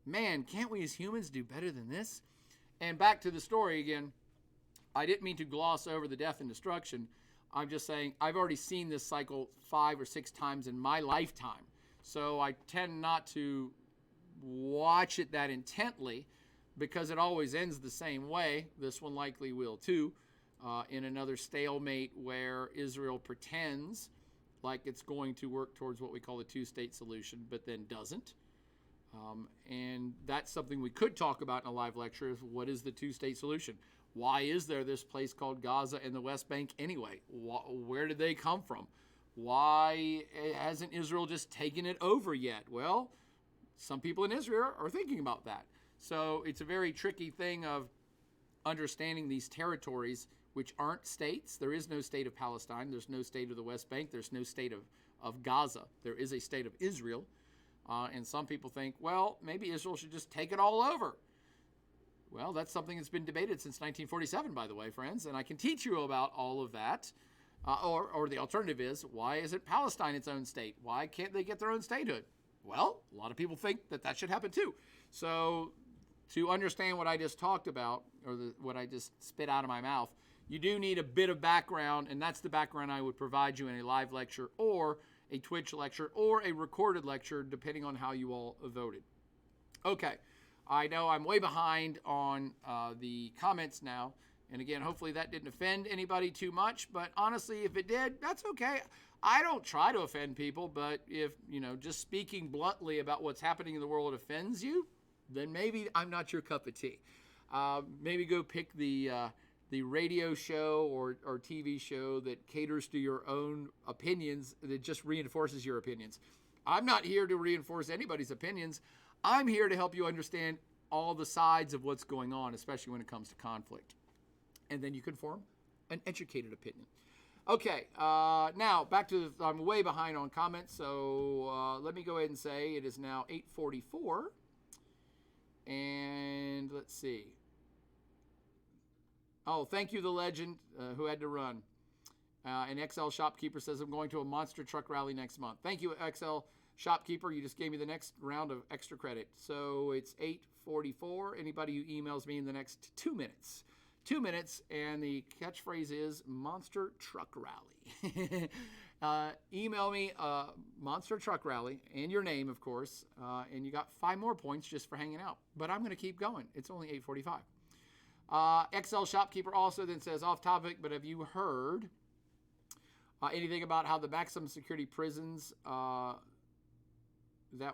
man, can't we as humans do better than this? And back to the story again, I didn't mean to gloss over the death and destruction. I'm just saying I've already seen this cycle 5 or 6 times in my lifetime. So I tend not to watch it that intently because it always ends the same way. This one likely will too, in another stalemate where Israel pretends like it's going to work towards what we call a 2-state solution, but then doesn't. And that's something we could talk about in a live lecture is what is the 2-state solution? Why is there this place called Gaza and the West Bank anyway? Where did they come from? Why hasn't Israel just taken it over yet? Well, some people in Israel are thinking about that. So it's a very tricky thing of understanding these territories, which aren't states. There is no state of Palestine. There's no state of the West Bank. There's no state of Gaza. There is a state of Israel. And some people think, well, maybe Israel should just take it all over. Well, that's something that's been debated since 1947, by the way, friends. And I can teach you about all of that. Or the alternative is, why isn't Palestine its own state? Why can't they get their own statehood? Well, a lot of people think that should happen too. So to understand what I just talked about, or what I just spit out of my mouth, you do need a bit of background, and that's the background I would provide you in a live lecture or a Twitch lecture or a recorded lecture, depending on how you all voted. Okay, I know I'm way behind on the comments now. And again, hopefully that didn't offend anybody too much. But honestly, if it did, that's okay. I don't try to offend people, but if, just speaking bluntly about what's happening in the world offends you, then maybe I'm not your cup of tea. Maybe go pick the radio show or TV show that caters to your own opinions, that just reinforces your opinions. I'm not here to reinforce anybody's opinions. I'm here to help you understand all the sides of what's going on, especially when it comes to conflict. And then you can form an educated opinion. Okay, now back to I'm way behind on comments, so let me go ahead and say it is now 8:44. And let's see. Oh, thank you, the legend who had to run. And XL Shopkeeper says, I'm going to a monster truck rally next month. Thank you, XL Shopkeeper. You just gave me the next round of extra credit. So it's 8:44. Anybody who emails me in the next 2 minutes. 2 minutes, and the catchphrase is Monster Truck Rally. Email me Monster Truck Rally and your name, of course, and you got 5 more points just for hanging out. But I'm going to keep going. It's only 8:45. XL Shopkeeper also then says, off topic, but have you heard anything about how the maximum security prisons, that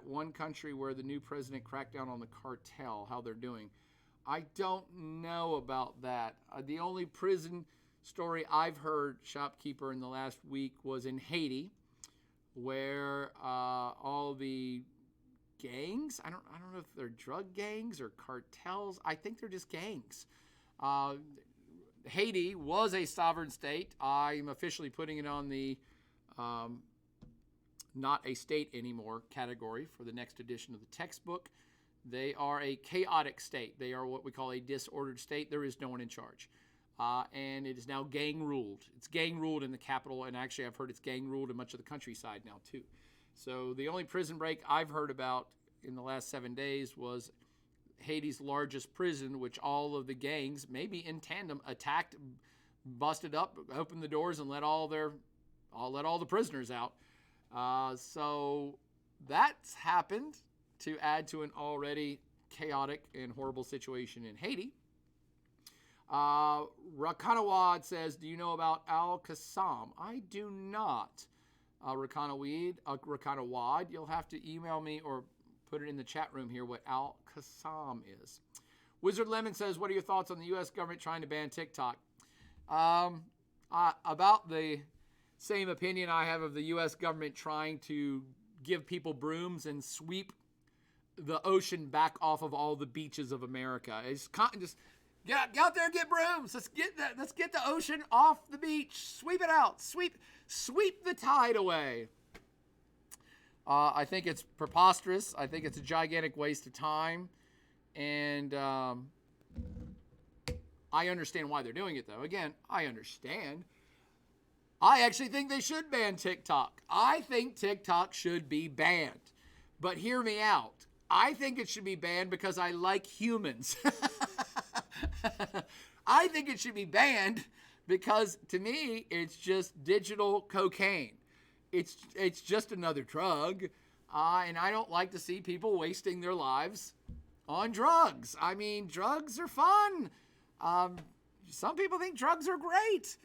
one country where the new president cracked down on the cartel, how they're doing? I don't know about that. The only prison story I've heard, Shopkeeper, in the last week was in Haiti, where all the gangs, I don't know if they're drug gangs or cartels. I think they're just gangs. Haiti was a sovereign state. I'm officially putting it on the not a state anymore category for the next edition of the textbook. They are a chaotic state. They are what we call a disordered state. There is no one in charge. And it is now gang ruled. It's gang ruled in the capital, and actually I've heard it's gang ruled in much of the countryside now too. So the only prison break I've heard about in the last 7 days was Haiti's largest prison, which all of the gangs, maybe in tandem, attacked, busted up, opened the doors, and let all the prisoners out. So that's happened to add to an already chaotic and horrible situation in Haiti. Rakanawad says, do you know about Al-Qassam? I do not. Rakanawad, you'll have to email me or put it in the chat room here what Al-Qassam is. Wizard Lemon says, what are your thoughts on the U.S. government trying to ban TikTok? About the same opinion I have of the U.S. government trying to give people brooms and sweep the ocean back off of all the beaches of America. It's just get out there and get brooms. Let's get the ocean off the beach. Sweep it out. Sweep the tide away. I think it's preposterous. I think it's a gigantic waste of time. And I understand why they're doing it, though. Again, I understand. I actually think they should ban TikTok. I think TikTok should be banned. But hear me out. I think it should be banned because I like humans. I think it should be banned because, to me, it's just digital cocaine. It's just another drug. And I don't like to see people wasting their lives on drugs. I mean, drugs are fun. Some people think drugs are great.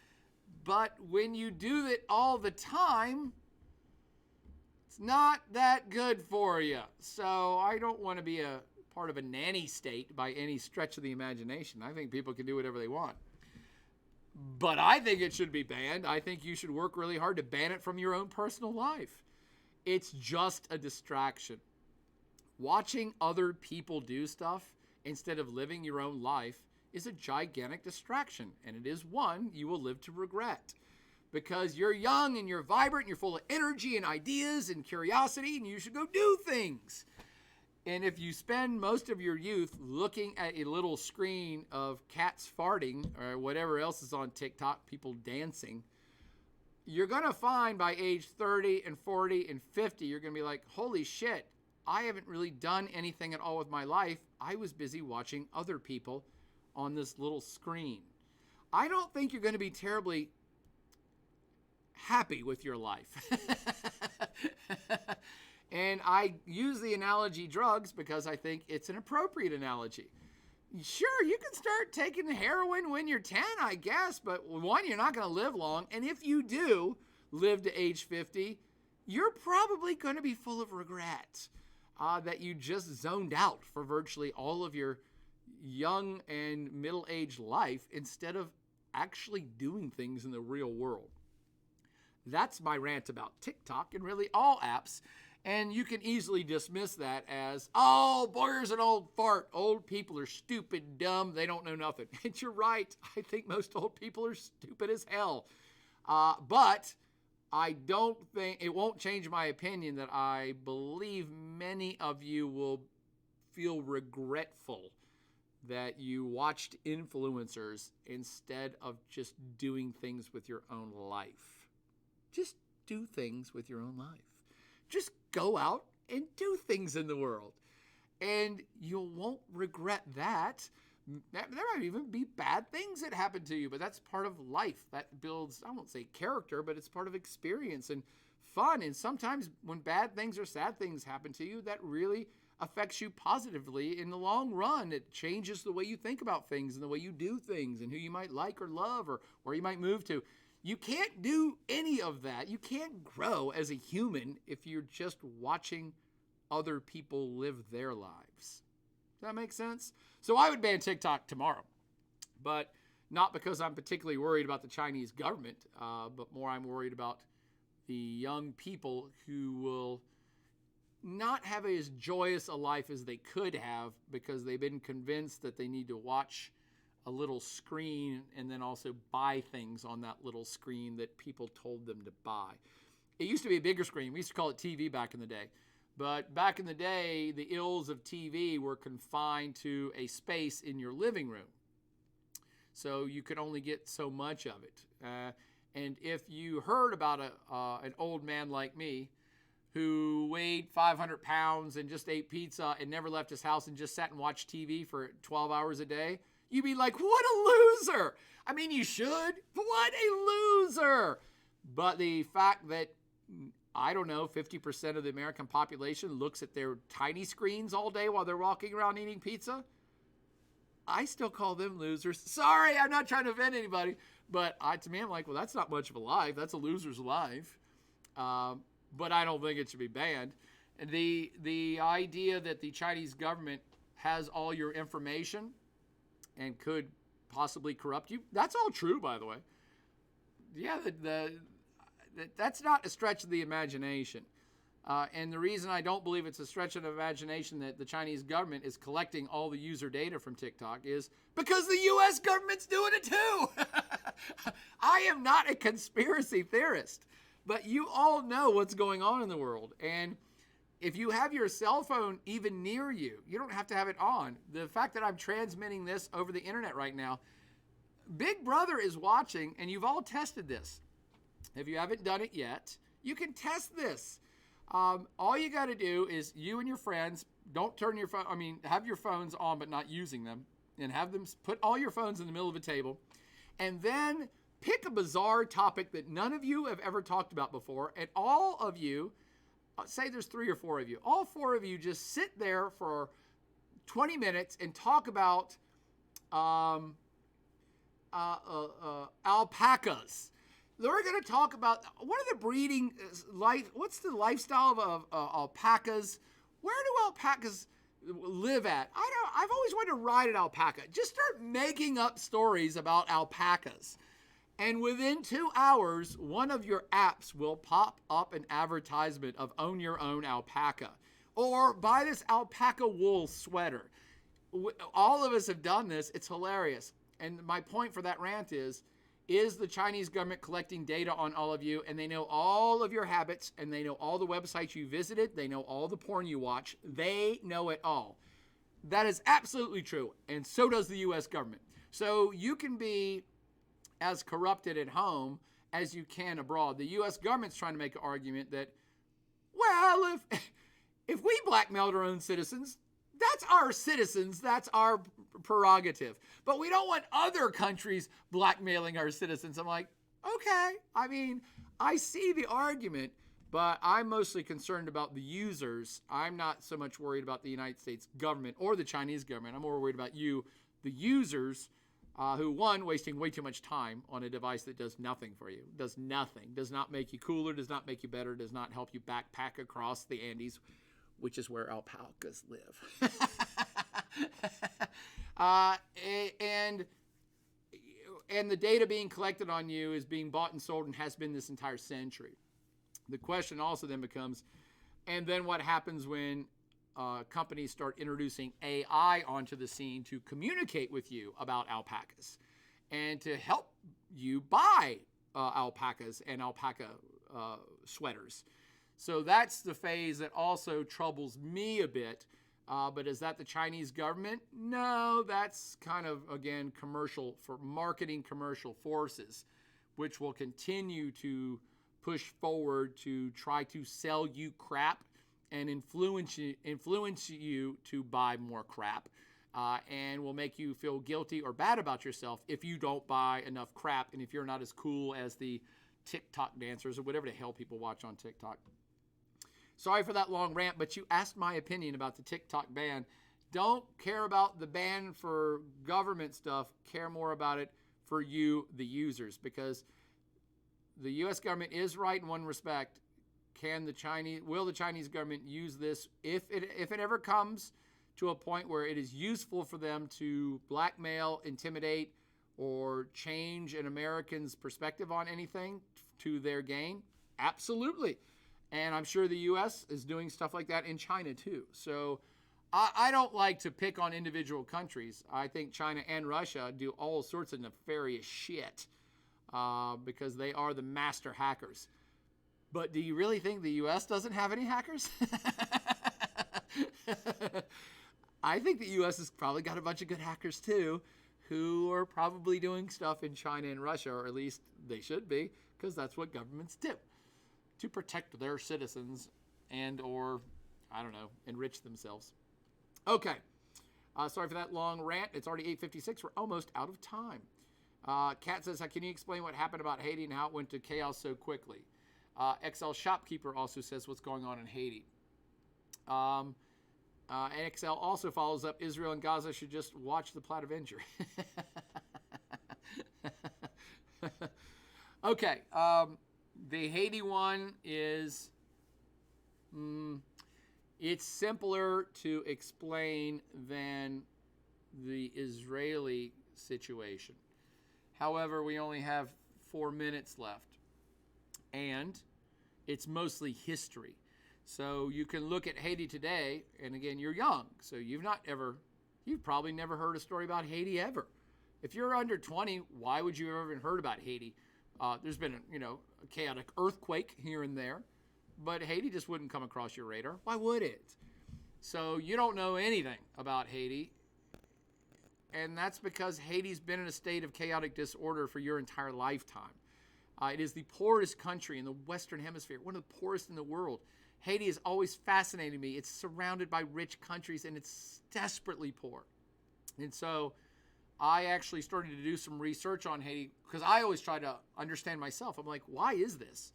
But when you do it all the time, it's not that good for you. So I don't want to be a part of a nanny state by any stretch of the imagination. I think people can do whatever they want. But I think it should be banned. I think you should work really hard to ban it from your own personal life. It's just a distraction. Watching other people do stuff instead of living your own life is a gigantic distraction, and it is one you will live to regret. Because you're young and you're vibrant and you're full of energy and ideas and curiosity, and you should go do things. And if you spend most of your youth looking at a little screen of cats farting or whatever else is on TikTok, people dancing, you're going to find by age 30 and 40 and 50, you're going to be like, holy shit, I haven't really done anything at all with my life. I was busy watching other people on this little screen. I don't think you're going to be terribly happy with your life. And I use the analogy drugs because I think it's an appropriate analogy. Sure, you can start taking heroin when you're 10, I guess, but one, you're not going to live long. And if you do live to age 50, you're probably going to be full of regret that you just zoned out for virtually all of your young and middle-aged life instead of actually doing things in the real world. That's my rant about TikTok and really all apps. And you can easily dismiss that as, oh, Boyer's an old fart. Old people are stupid, dumb. They don't know nothing. And you're right. I think most old people are stupid as hell. But I don't think, it won't change my opinion that I believe many of you will feel regretful that you watched influencers instead of just doing things with your own life. Just do things with your own life. Just go out and do things in the world. And you won't regret that. There might even be bad things that happen to you, but that's part of life. That builds, I won't say character, but it's part of experience and fun. And sometimes when bad things or sad things happen to you, that really affects you positively in the long run. It changes the way you think about things and the way you do things and who you might like or love or where you might move to. You can't do any of that. You can't grow as a human if you're just watching other people live their lives. Does that make sense? So I would ban TikTok tomorrow, but not because I'm particularly worried about the Chinese government, but more I'm worried about the young people who will not have as joyous a life as they could have because they've been convinced that they need to watch a little screen and then also buy things on that little screen that people told them to buy. It used to be a bigger screen. We used to call it TV back in the day. But back in the day, the ills of TV were confined to a space in your living room. So you could only get so much of it. And if you heard about an old man like me who weighed 500 pounds and just ate pizza and never left his house and just sat and watched TV for 12 hours a day, you'd be like, what a loser. I mean, you should. What a loser. But the fact that, I don't know, 50% of the American population looks at their tiny screens all day while they're walking around eating pizza, I still call them losers. Sorry, I'm not trying to offend anybody. But to me, I'm like, well, that's not much of a life. That's a loser's life. But I don't think it should be banned. And the idea that the Chinese government has all your information and could possibly corrupt you, that's all true, by the way. Yeah, that's not a stretch of the imagination. And the reason I don't believe it's a stretch of the imagination that the Chinese government is collecting all the user data from TikTok is because the U.S. government's doing it too. I am not a conspiracy theorist, but you all know what's going on in the world. And if you have your cell phone even near you, you don't have to have it on. The fact that I'm transmitting this over the internet right now, Big Brother is watching, and you've all tested this. If you haven't done it yet, you can test this. All you got to do is you and your friends, don't turn your phone, have your phones on but not using them, and have them put all your phones in the middle of a table, and then pick a bizarre topic that none of you have ever talked about before, and all of you, say there's 3 or 4 of you, all 4 of you just sit there for 20 minutes and talk about alpacas. We're going to talk about what are the breeding what's the lifestyle of alpacas? Where do alpacas live at? I've always wanted to ride an alpaca. Just start making up stories about alpacas. And within 2 hours, one of your apps will pop up an advertisement of own your own alpaca or buy this alpaca wool sweater. All of us have done this. It's hilarious. And my point for that rant is the Chinese government collecting data on all of you, and they know all of your habits, and they know all the websites you visited, they know all the porn you watch, they know it all. That is absolutely true, and so does the U.S. government. So you can be as corrupted at home as you can abroad. The U.S. government's trying to make an argument that, well, if we blackmailed our own citizens, that's our citizens, that's our prerogative. But we don't want other countries blackmailing our citizens. I'm like, okay. I see the argument, but I'm mostly concerned about the users. I'm not so much worried about the United States government or the Chinese government. I'm more worried about you, the users, who, one, wasting way too much time on a device that does nothing for you, does nothing, does not make you cooler, does not make you better, does not help you backpack across the Andes, which is where alpacas live. And the data being collected on you is being bought and sold and has been this entire century. The question also then becomes, and then what happens when companies start introducing AI onto the scene to communicate with you about alpacas and to help you buy alpacas and alpaca sweaters? So that's the phase that also troubles me a bit. But is that the Chinese government? No, that's kind of, again, commercial for marketing commercial forces, which will continue to push forward to try to sell you crap and influence you to buy more crap, and will make you feel guilty or bad about yourself if you don't buy enough crap and if you're not as cool as the TikTok dancers or whatever the hell people watch on TikTok. Sorry for that long rant, but you asked my opinion about the TikTok ban. Don't care about the ban for government stuff. Care more about it for you, the users, because the U.S. government is right in one respect. Will the Chinese government use this if it ever comes to a point where it is useful for them to blackmail, intimidate, or change an American's perspective on anything to their gain? Absolutely. And I'm sure the U.S. is doing stuff like that in China too. So I don't like to pick on individual countries. I think China and Russia do all sorts of nefarious shit because they are the master hackers. But do you really think the U.S. doesn't have any hackers? I think the U.S. has probably got a bunch of good hackers too, who are probably doing stuff in China and Russia, or at least they should be, because that's what governments do, to protect their citizens and or, I don't know, enrich themselves. Okay. Sorry for that long rant. It's already 8:56. We're almost out of time. Kat says, can you explain what happened about Haiti and how it went to chaos so quickly? XL Shopkeeper also says what's going on in Haiti. XL also follows up, Israel and Gaza should just watch the Platte Avenger. Okay. The Haiti one is, it's simpler to explain than the Israeli situation. However, we only have 4 minutes left, and it's mostly history. So you can look at Haiti today, and again, you're young, so you've probably never heard a story about Haiti ever. If you're under 20, why would you have ever heard about Haiti? There's been a chaotic earthquake here and there, but Haiti just wouldn't come across your radar. Why would it? So you don't know anything about Haiti, and that's because Haiti's been in a state of chaotic disorder for your entire lifetime. It is the poorest country in the Western Hemisphere, one of the poorest in the world. Haiti has always fascinated me. It's surrounded by rich countries, and it's desperately poor. And so I actually started to do some research on Haiti because I always try to understand myself. I'm like, why is this?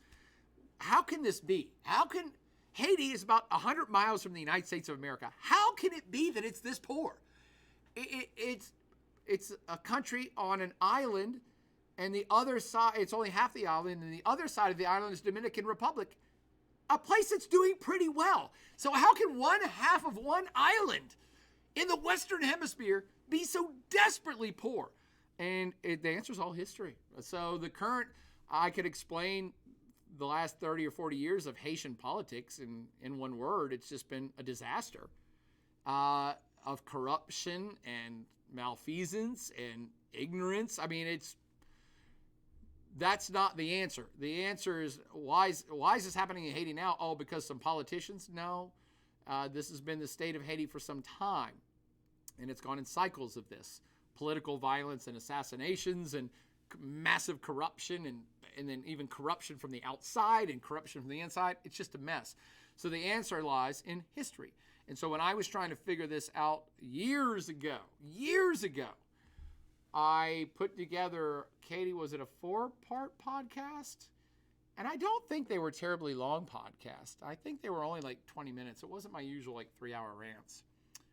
How can this be? Haiti is about 100 miles from the United States of America. How can it be that it's this poor? It's a country on an island, and the other side, it's only half the island, and the other side of the island is Dominican Republic, a place that's doing pretty well. So how can one half of one island in the Western Hemisphere be so desperately poor? And the answer is all history. So I could explain the last 30 or 40 years of Haitian politics in one word. It's just been a disaster of corruption and malfeasance and ignorance. I mean, that's not the answer. The answer is, why is this happening in Haiti now? Oh, because some politicians? No. This has been the state of Haiti for some time, and it's gone in cycles of this. Political violence and assassinations and massive corruption and then even corruption from the outside and corruption from the inside. It's just a mess. So the answer lies in history. And so when I was trying to figure this out years ago, I put together, Katie, was it a 4-part podcast? And I don't think they were terribly long podcasts. I think they were only like 20 minutes. It wasn't my usual 3-hour rants.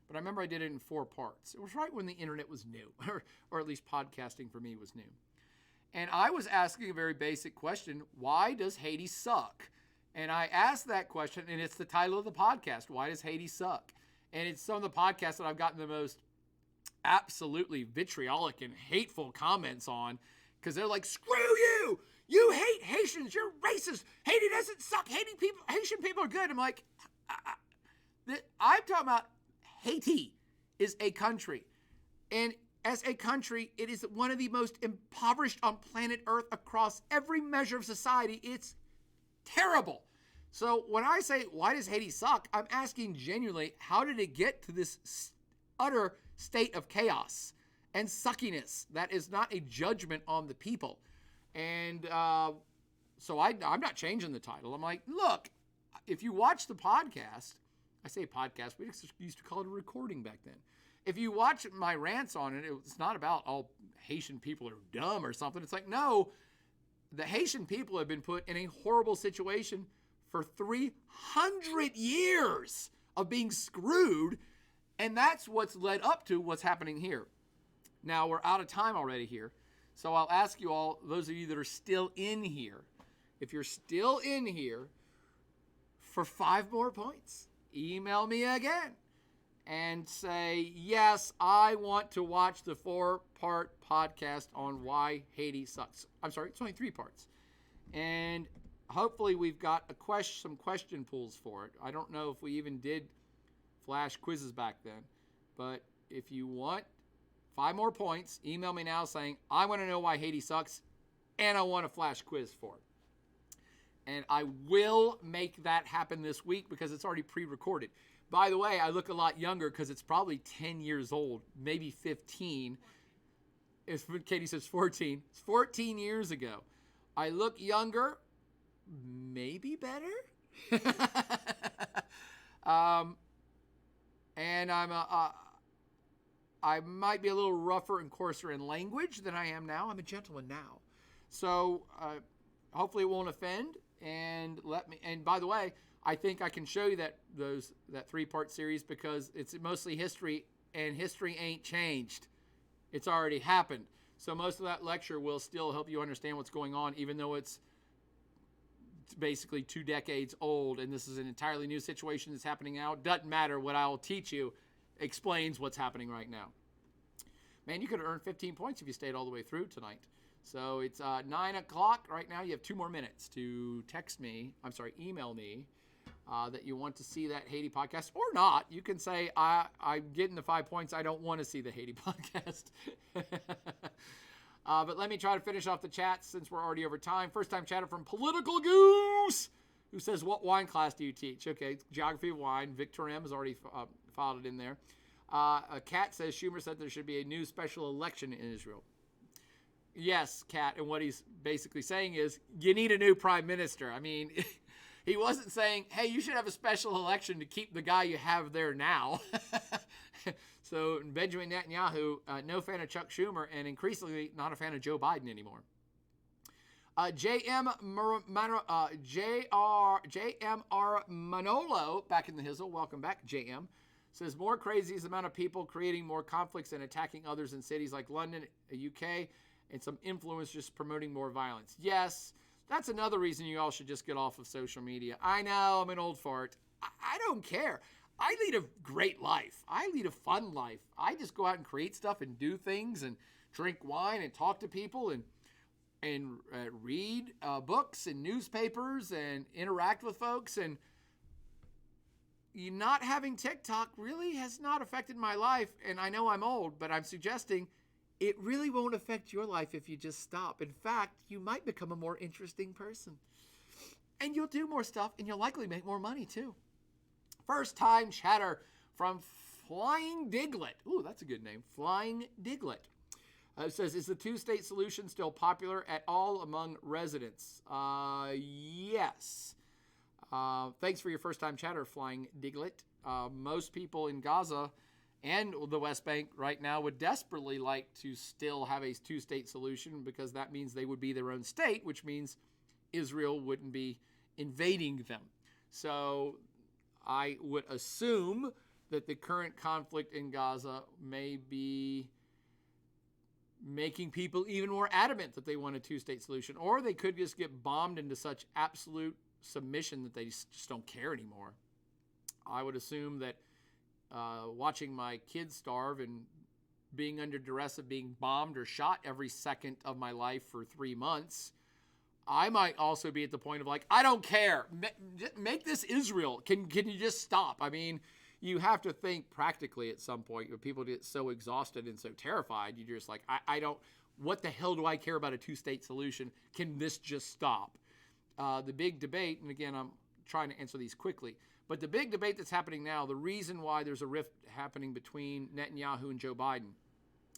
But I remember I did it in 4 parts. It was right when the internet was new, or at least podcasting for me was new. And I was asking a very basic question: why does Haiti suck? And I asked that question, and it's the title of the podcast, Why Does Haiti Suck? And it's some of the podcasts that I've gotten the most absolutely vitriolic and hateful comments on, because they're like, screw you! You hate Haitians! You're racist! Haiti doesn't suck! Haitian people are good! I'm like, I'm talking about Haiti is a country. And as a country, it is one of the most impoverished on planet Earth across every measure of society. It's terrible. So when I say, why does Haiti suck? I'm asking genuinely, how did it get to this utter state of chaos and suckiness? That is not a judgment on the people. And so I'm not changing the title. I'm like, look, if you watch the podcast, I say podcast, we used to call it a recording back then. If you watch my rants on it, it's not about all Haitian people are dumb or something. It's like, no, the Haitian people have been put in a horrible situation for 300 years of being screwed, and that's what's led up to what's happening here. Now, we're out of time already here, so I'll ask you all, those of you that are still in here, if you're still in here, for 5 more points, email me again and say, yes, I want to watch the 4-part podcast on why Haiti sucks. I'm sorry, it's only 3 parts. And hopefully we've got some question pools for it. I don't know if we even did flash quizzes back then. But if you want 5 more points, email me now saying, I want to know why Haiti sucks, and I want a flash quiz for it. And I will make that happen this week because it's already pre-recorded. By the way, I look a lot younger because it's probably 10 years old, maybe 15. If Katie says 14, it's 14 years ago. I look younger, maybe better. And I might be a little rougher and coarser in language than I am now. I'm a gentleman now. So hopefully it won't offend. And by the way, I think I can show you that 3-part series because it's mostly history, and history ain't changed. It's already happened. So most of that lecture will still help you understand what's going on, even though it's basically 2 decades old, and this is an entirely new situation that's happening now. Doesn't matter. What I'll teach you explains what's happening right now. Man, you could have earned 15 points if you stayed all the way through tonight. So it's 9 o'clock right now. You have 2 more minutes to email me that you want to see that Haiti podcast, or not. You can say, I'm getting the 5 points. I don't want to see the Haiti podcast. But let me try to finish off the chat since we're already over time. First time chatter from Political Goose, who says, what wine class do you teach? Okay, geography of wine. Victor M has already filed it in there. Kat says, Schumer said there should be a new special election in Israel. Yes, Kat, and what he's basically saying is, you need a new prime minister. I mean, he wasn't saying, hey, you should have a special election to keep the guy you have there now. So Benjamin Netanyahu, no fan of Chuck Schumer, and increasingly not a fan of Joe Biden anymore. JMR Manolo, back in the hizzle, welcome back, JM, says, more crazy is the amount of people creating more conflicts and attacking others in cities like London, UK, and some influence just promoting more violence. Yes, that's another reason you all should just get off of social media. I know, I'm an old fart. I don't care. I lead a great life. I lead a fun life. I just go out and create stuff and do things and drink wine and talk to people and read books and newspapers and interact with folks. And not having TikTok really has not affected my life. And I know I'm old, but I'm suggesting it really won't affect your life if you just stop. In fact, you might become a more interesting person. And you'll do more stuff, and you'll likely make more money, too. First time chatter from Flying Diglet. Ooh, that's a good name. Flying Diglet. It says, is the 2-state solution still popular at all among residents? Yes. Thanks for your first time chatter, Flying Diglet. Most people in Gaza and the West Bank right now would desperately like to still have a 2-state solution because that means they would be their own state, which means Israel wouldn't be invading them. So I would assume that the current conflict in Gaza may be making people even more adamant that they want a 2-state solution, or they could just get bombed into such absolute submission that they just don't care anymore. I would assume that watching my kids starve and being under duress of being bombed or shot every second of my life for 3 months, I might also be at the point of like, I don't care. Make this Israel. Can you just stop? I mean, you have to think practically at some point. When people get so exhausted and so terrified, you're just like, I don't, what the hell do I care about a 2-state solution? Can this just stop? The big debate, and again, I'm trying to answer these quickly, but the big debate that's happening now, the reason why there's a rift happening between Netanyahu and Joe Biden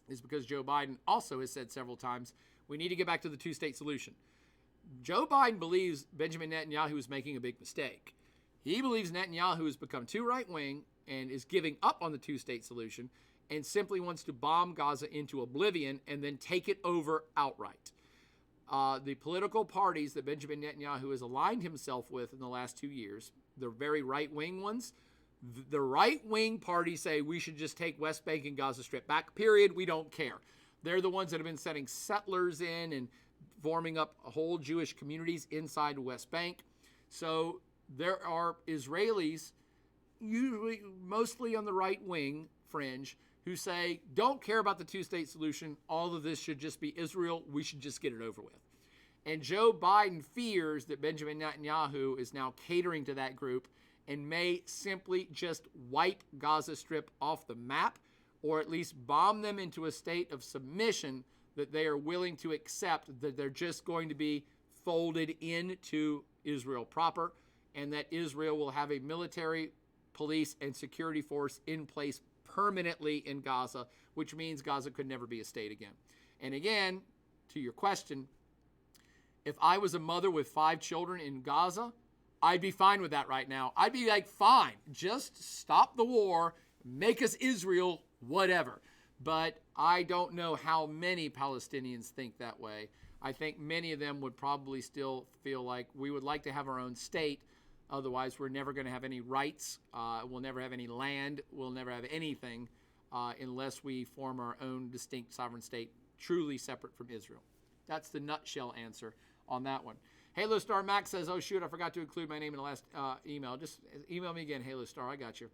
is because Joe Biden also has said several times, we need to get back to the 2-state solution. Joe Biden believes Benjamin Netanyahu is making a big mistake. He believes Netanyahu has become too right-wing and is giving up on the 2-state solution and simply wants to bomb Gaza into oblivion and then take it over outright. The political parties that Benjamin Netanyahu has aligned himself with in the last 2 years, the very right-wing ones, the right-wing parties say we should just take West Bank and Gaza Strip back, period. We don't care. They're the ones that have been sending settlers in and forming up whole Jewish communities inside the West Bank. So there are Israelis, usually mostly on the right-wing fringe, who say, don't care about the 2-state solution. All of this should just be Israel. We should just get it over with. And Joe Biden fears that Benjamin Netanyahu is now catering to that group and may simply just wipe Gaza Strip off the map, or at least bomb them into a state of submission that they are willing to accept that they're just going to be folded into Israel proper, and that Israel will have a military, police, and security force in place permanently in Gaza, which means Gaza could never be a state again. And again, to your question, if I was a mother with 5 children in Gaza, I'd be fine with that right now. I'd be like, fine, just stop the war, make us Israel, whatever. But I don't know how many Palestinians think that way. I think many of them would probably still feel like we would like to have our own state. Otherwise, we're never going to have any rights. We'll never have any land. We'll never have anything unless we form our own distinct sovereign state, truly separate from Israel. That's the nutshell answer on that one. Halo Star Max says, oh, shoot, I forgot to include my name in the last email. Just email me again, Halo Star. I got you.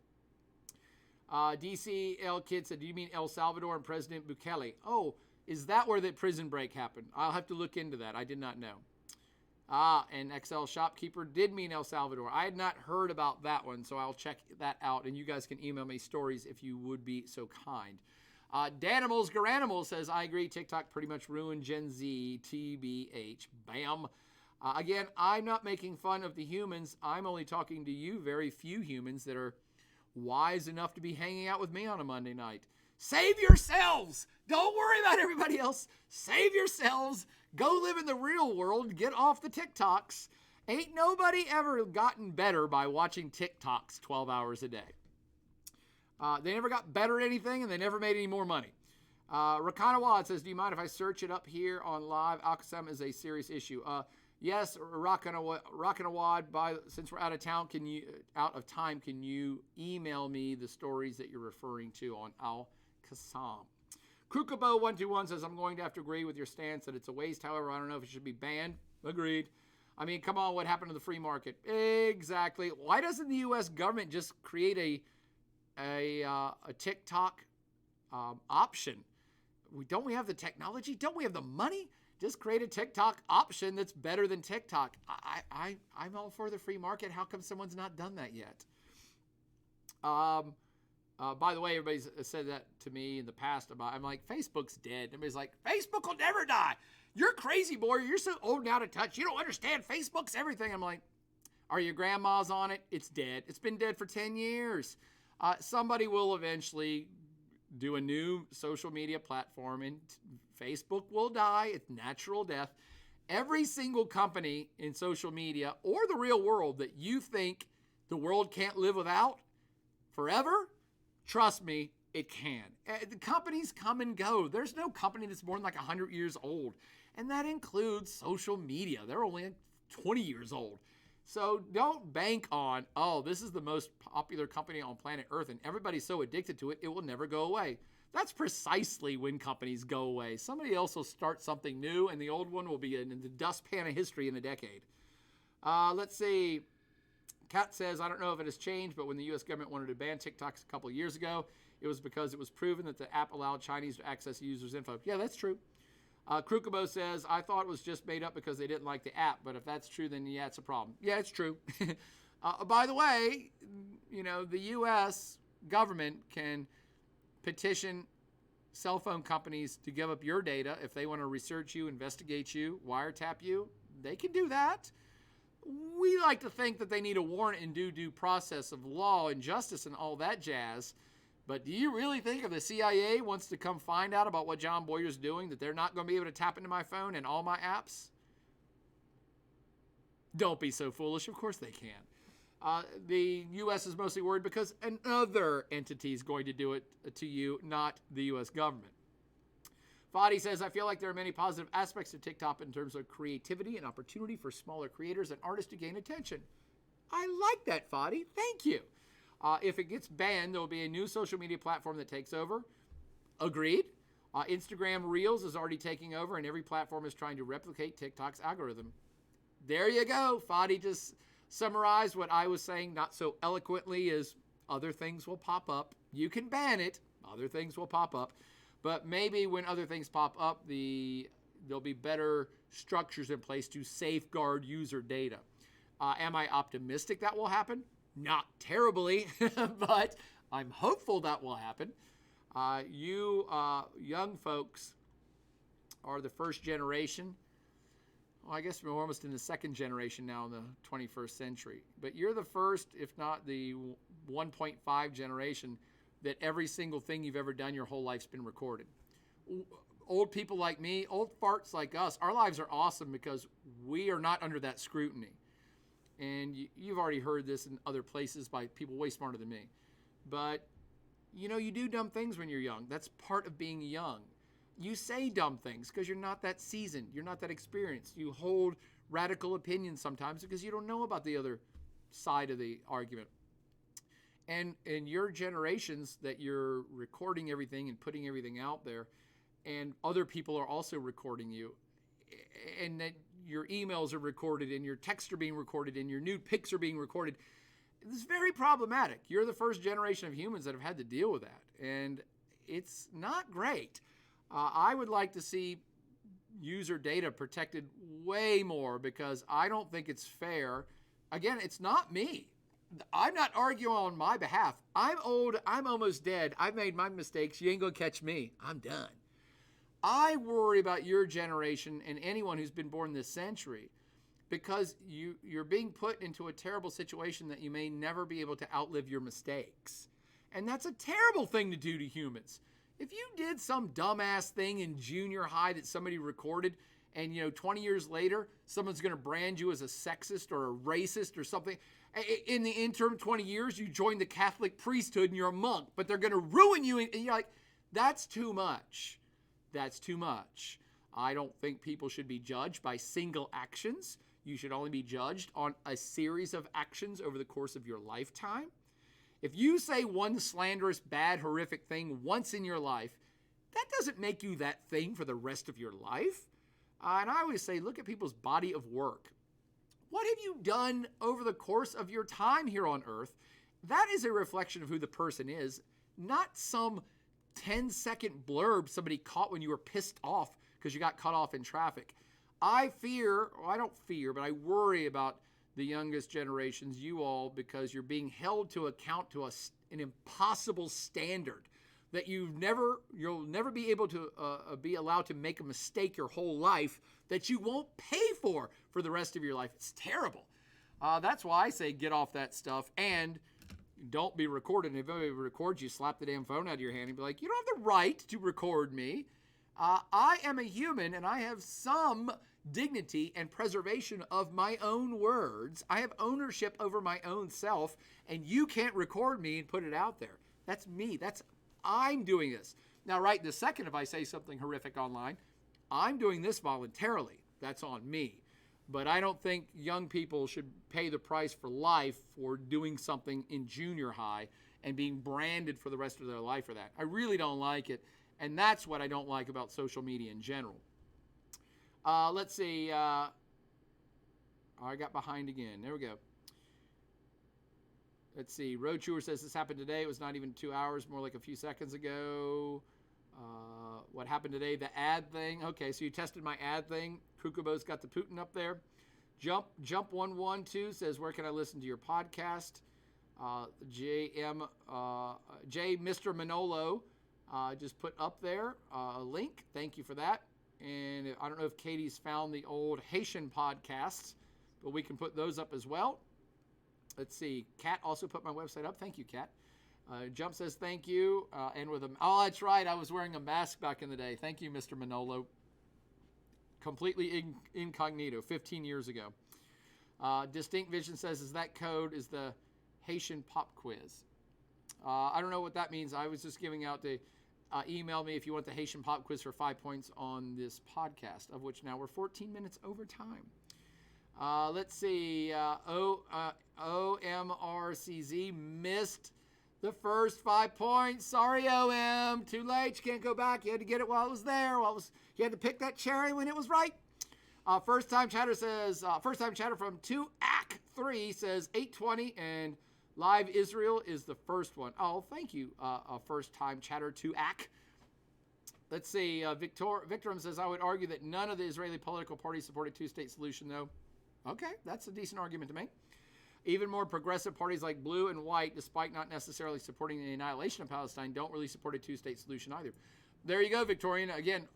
DCL Kid said, do you mean El Salvador and President Bukele? Oh, is that where the prison break happened? I'll have to look into that. I did not know. And XL Shopkeeper did mean El Salvador. I had not heard about that one, so I'll check that out. And you guys can email me stories if you would be so kind. Danimals Garanimals says, I agree, TikTok pretty much ruined Gen Z, TBH. Bam. Again, I'm not making fun of the humans. I'm only talking to you, very few humans that are wise enough to be hanging out with me on a Monday night. Save yourselves. Don't worry about everybody else. Save yourselves. Go live in the real world. Get off the TikToks. Ain't nobody ever gotten better by watching TikToks 12 hours a day. They never got better at anything, and they never made any more money. Rakanawad says, do you mind if I search it up here on live? Al-Qassam is a serious issue. Yes, Rakanawad, since we're out of time, can you email me the stories that you're referring to on Al-Qassam? Krukabo121 says, I'm going to have to agree with your stance that it's a waste. However, I don't know if it should be banned. Agreed. I mean, come on, what happened to the free market? Exactly. Why doesn't the U.S. government just create a TikTok option? Don't we have the technology? Don't we have the money? Just create a TikTok option that's better than TikTok. I'm all for the free market. How come someone's not done that yet? By the way, everybody's said that to me in the past. I'm like, Facebook's dead. Everybody's like, Facebook will never die. You're crazy, boy. You're so old and out of touch. You don't understand. Facebook's everything. I'm like, are your grandmas on it? It's dead. It's been dead for 10 years. Somebody will eventually do a new social media platform, and Facebook will die. It's natural death. Every single company in social media or the real world that you think the world can't live without forever, trust me, it can. The companies come and go. There's no company that's more than like 100 years old. And that includes social media. They're only 20 years old. So don't bank on, oh, this is the most popular company on planet Earth and everybody's so addicted to it, it will never go away. That's precisely when companies go away. Somebody else will start something new and the old one will be in the dustpan of history in a decade. Let's see. Kat says, I don't know if it has changed, but when the U.S. government wanted to ban TikToks a couple of years ago, it was because it was proven that the app allowed Chinese to access users' info. Yeah, that's true. Krukabo says, I thought it was just made up because they didn't like the app, but if that's true, then yeah, it's a problem. Yeah, it's true. By the way, the U.S. government can petition cell phone companies to give up your data if they want to research you, investigate you, wiretap you. They can do that. We like to think that they need a warrant and due process of law and justice and all that jazz. But do you really think if the CIA wants to come find out about what John Boyer's doing, that they're not going to be able to tap into my phone and all my apps? Don't be so foolish. Of course they can. The U.S. is mostly worried because another entity is going to do it to you, not the U.S. government. Fadi says, I feel like there are many positive aspects to TikTok in terms of creativity and opportunity for smaller creators and artists to gain attention. I like that, Fadi. Thank you. If it gets banned, there will be a new social media platform that takes over. Agreed. Instagram Reels is already taking over, and every platform is trying to replicate TikTok's algorithm. There you go. Fadi just summarized what I was saying not so eloquently, is other things will pop up. You can ban it. Other things will pop up. But maybe when other things pop up, there'll be better structures in place to safeguard user data. Am I optimistic that will happen? Not terribly, but I'm hopeful that will happen. You young folks are the first generation. Well, I guess we're almost in the second generation now in the 21st century. But you're the first, if not the 1.5 generation, that every single thing you've ever done your whole life's been recorded. Old people like me, old farts like us, our lives are awesome because we are not under that scrutiny. and you've already heard this in other places by people way smarter than me, but you do dumb things when you're young. That's part of being young. You say dumb things because you're not that seasoned. You're not that experienced. You hold radical opinions sometimes because you don't know about the other side of the argument. And in your generations that you're recording everything and putting everything out there, and other people are also recording you, and that your emails are recorded and your texts are being recorded and your nude pics are being recorded, it's very problematic. You're the first generation of humans that have had to deal with that, and it's not great. I would like to see user data protected way more because I don't think it's fair. Again, it's not me. I'm not arguing on my behalf. I'm old. I'm almost dead. I've made my mistakes. You ain't going to catch me. I'm done. I worry about your generation and anyone who's been born this century because you're being put into a terrible situation that you may never be able to outlive your mistakes. And that's a terrible thing to do to humans. If you did some dumbass thing in junior high that somebody recorded and 20 years later, someone's going to brand you as a sexist or a racist or something. In the interim 20 years, you join the Catholic priesthood and you're a monk, but they're going to ruin you. And you're like, that's too much. That's too much. I don't think people should be judged by single actions. You should only be judged on a series of actions over the course of your lifetime. If you say one slanderous, bad, horrific thing once in your life, that doesn't make you that thing for the rest of your life. And I always say, look at people's body of work. What have you done over the course of your time here on earth? That is a reflection of who the person is, not some 10-second blurb somebody caught when you were pissed off because you got cut off in traffic. I don't fear, but I worry about the youngest generations, you all, because you're being held to account to an impossible standard that you'll never be able to be allowed to make a mistake your whole life that you won't pay for the rest of your life. It's terrible. That's why I say get off that stuff and don't be recorded. And if anybody records you, slap the damn phone out of your hand and be like, you don't have the right to record me. I am a human and I have some dignity and preservation of my own words. I have ownership over my own self, and you can't record me and put it out there. That's me. I'm doing this. Now, right this second, if I say something horrific online, I'm doing this voluntarily. That's on me. But I don't think young people should pay the price for life for doing something in junior high and being branded for the rest of their life for that. I really don't like it. And that's what I don't like about social media in general. Let's see. I got behind again. There we go. Let's see. Road Chewer says this happened today. It was not even 2 hours, more like a few seconds ago. What happened today? The ad thing. Okay, so you tested my ad thing. Kukubo's got the Putin up there. Jump 112 says, where can I listen to your podcast? J. Mr. Manolo just put up there a link. Thank you for that. And I don't know if Katie's found the old Haitian podcasts, but we can put those up as well. Let's see. Kat also put my website up. Thank you, Kat. Jump says thank you. And with oh, that's right. I was wearing a mask back in the day. Thank you, Mr. Manolo. Completely incognito 15 years ago. Distinct Vision says, is that code is the Haitian pop quiz? I don't know what that means. I was just giving out the email me if you want the Haitian pop quiz for 5 points on this podcast, of which now we're 14 minutes over time. Let's see. OMRCZ missed the first 5 points. Sorry, OM. Too late. You can't go back. You had to get it while it was there. You had to pick that cherry when it was right. First time chatter says, from 2AC3 says 820, and Live Israel is the first one. Oh, thank you, first time chatter 2AC. Let's see. Victorum says, I would argue that none of the Israeli political parties support a two-state solution, though. Okay, that's a decent argument to make. Even more progressive parties like Blue and White, despite not necessarily supporting the annihilation of Palestine, don't really support a two-state solution either. There you go, Victorian. Again,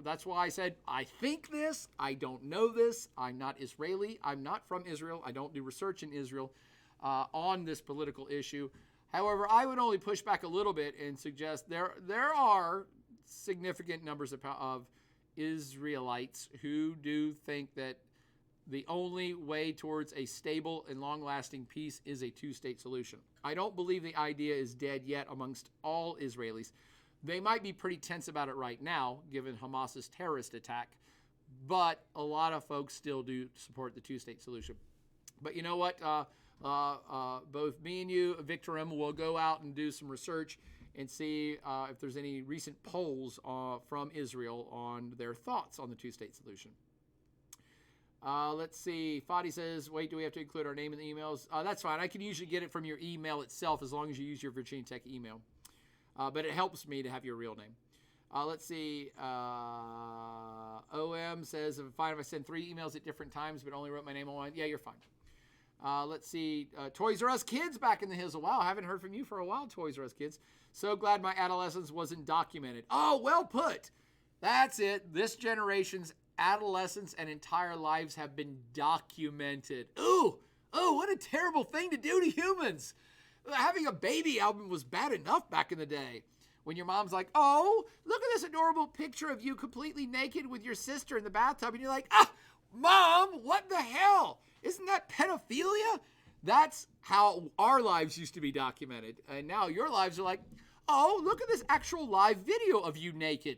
that's why I said, I think this. I don't know this. I'm not Israeli. I'm not from Israel. I don't do research in Israel on this political issue. However, I would only push back a little bit and suggest there are significant numbers of Israelites who do think that The only way towards a stable and long-lasting peace is a two-state solution. I don't believe the idea is dead yet amongst all Israelis. They might be pretty tense about it right now, given Hamas's terrorist attack, but a lot of folks still do support the two-state solution. But you know what? Both me and you, Victorim, will go out and do some research and see if there's any recent polls from Israel on their thoughts on the two-state solution. Let's see. Fadi says, wait, do we have to include our name in the emails? That's fine. I can usually get it from your email itself as long as you use your Virginia Tech email. But it helps me to have your real name. Let's see. OM says, fine if I send 3 emails at different times but only wrote my name on one. Yeah, you're fine. Let's see. Toys R Us Kids back in the Hizzle. Wow, I haven't heard from you for a while, Toys R Us Kids. So glad my adolescence wasn't documented. Oh, well put. That's it. This generation's adolescence and entire lives have been documented. Ooh, what a terrible thing to do to humans. Having a baby album was bad enough back in the day. When your mom's like, oh, look at this adorable picture of you completely naked with your sister in the bathtub. And you're like, Mom, what the hell? Isn't that pedophilia? That's how our lives used to be documented. And now your lives are like, oh, look at this actual live video of you naked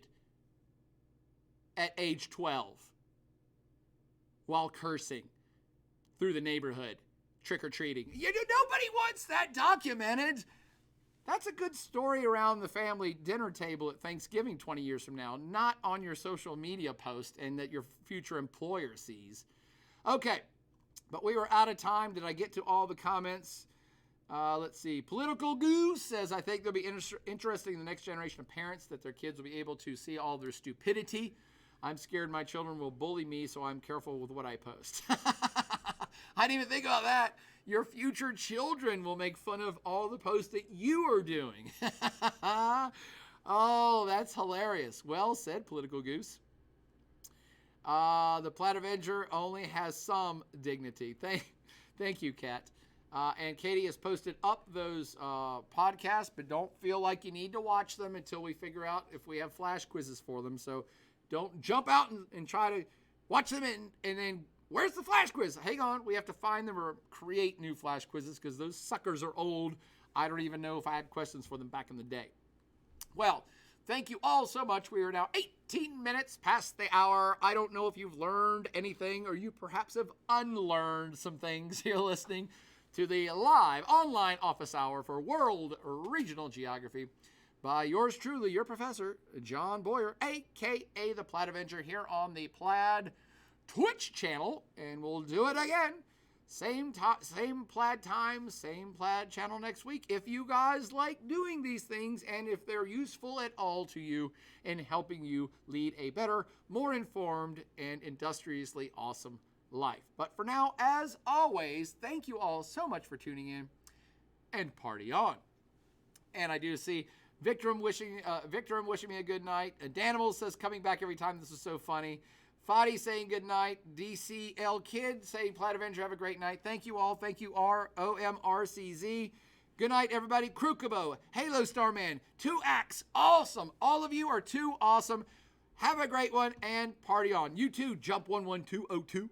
at age 12 while cursing through the neighborhood, trick-or-treating. Nobody wants that documented. That's a good story around the family dinner table at Thanksgiving 20 years from now, not on your social media post and that your future employer sees. Okay, but we were out of time. Did I get to all the comments? Let's see. Political Goose says, I think they'll be interesting in the next generation of parents that their kids will be able to see all their stupidity. I'm scared my children will bully me, so I'm careful with what I post. I didn't even think about that. Your future children will make fun of all the posts that you are doing. Oh, that's hilarious. Well said, Political Goose. The Plaid Avenger only has some dignity. Thank you, Kat. And Katie has posted up those podcasts, but don't feel like you need to watch them until we figure out if we have flash quizzes for them. So don't jump out and try to watch them and then, where's the flash quiz? Hang on, we have to find them or create new flash quizzes because those suckers are old. I don't even know if I had questions for them back in the day. Well, thank you all so much. We are now 18 minutes past the hour. I don't know if you've learned anything or you perhaps have unlearned some things here listening to the live online office hour for World Regional Geography by yours truly, your professor, John Boyer, a.k.a. the Plaid Avenger, here on the Plaid Twitch channel. And we'll do it again. Same Plaid time, same Plaid channel next week. If you guys like doing these things and if they're useful at all to you in helping you lead a better, more informed, and industriously awesome life. But for now, as always, thank you all so much for tuning in and party on. And I do see Victorim wishing me a good night. Danimal says coming back every time. This is so funny. Fadi saying good night. DCL Kid saying Plaid Avenger, have a great night. Thank you all. Thank you, OMRCZ. Good night, everybody. Krukabo, Halo Starman, 2Axe, awesome. All of you are too awesome. Have a great one and party on. You too, Jump 11202.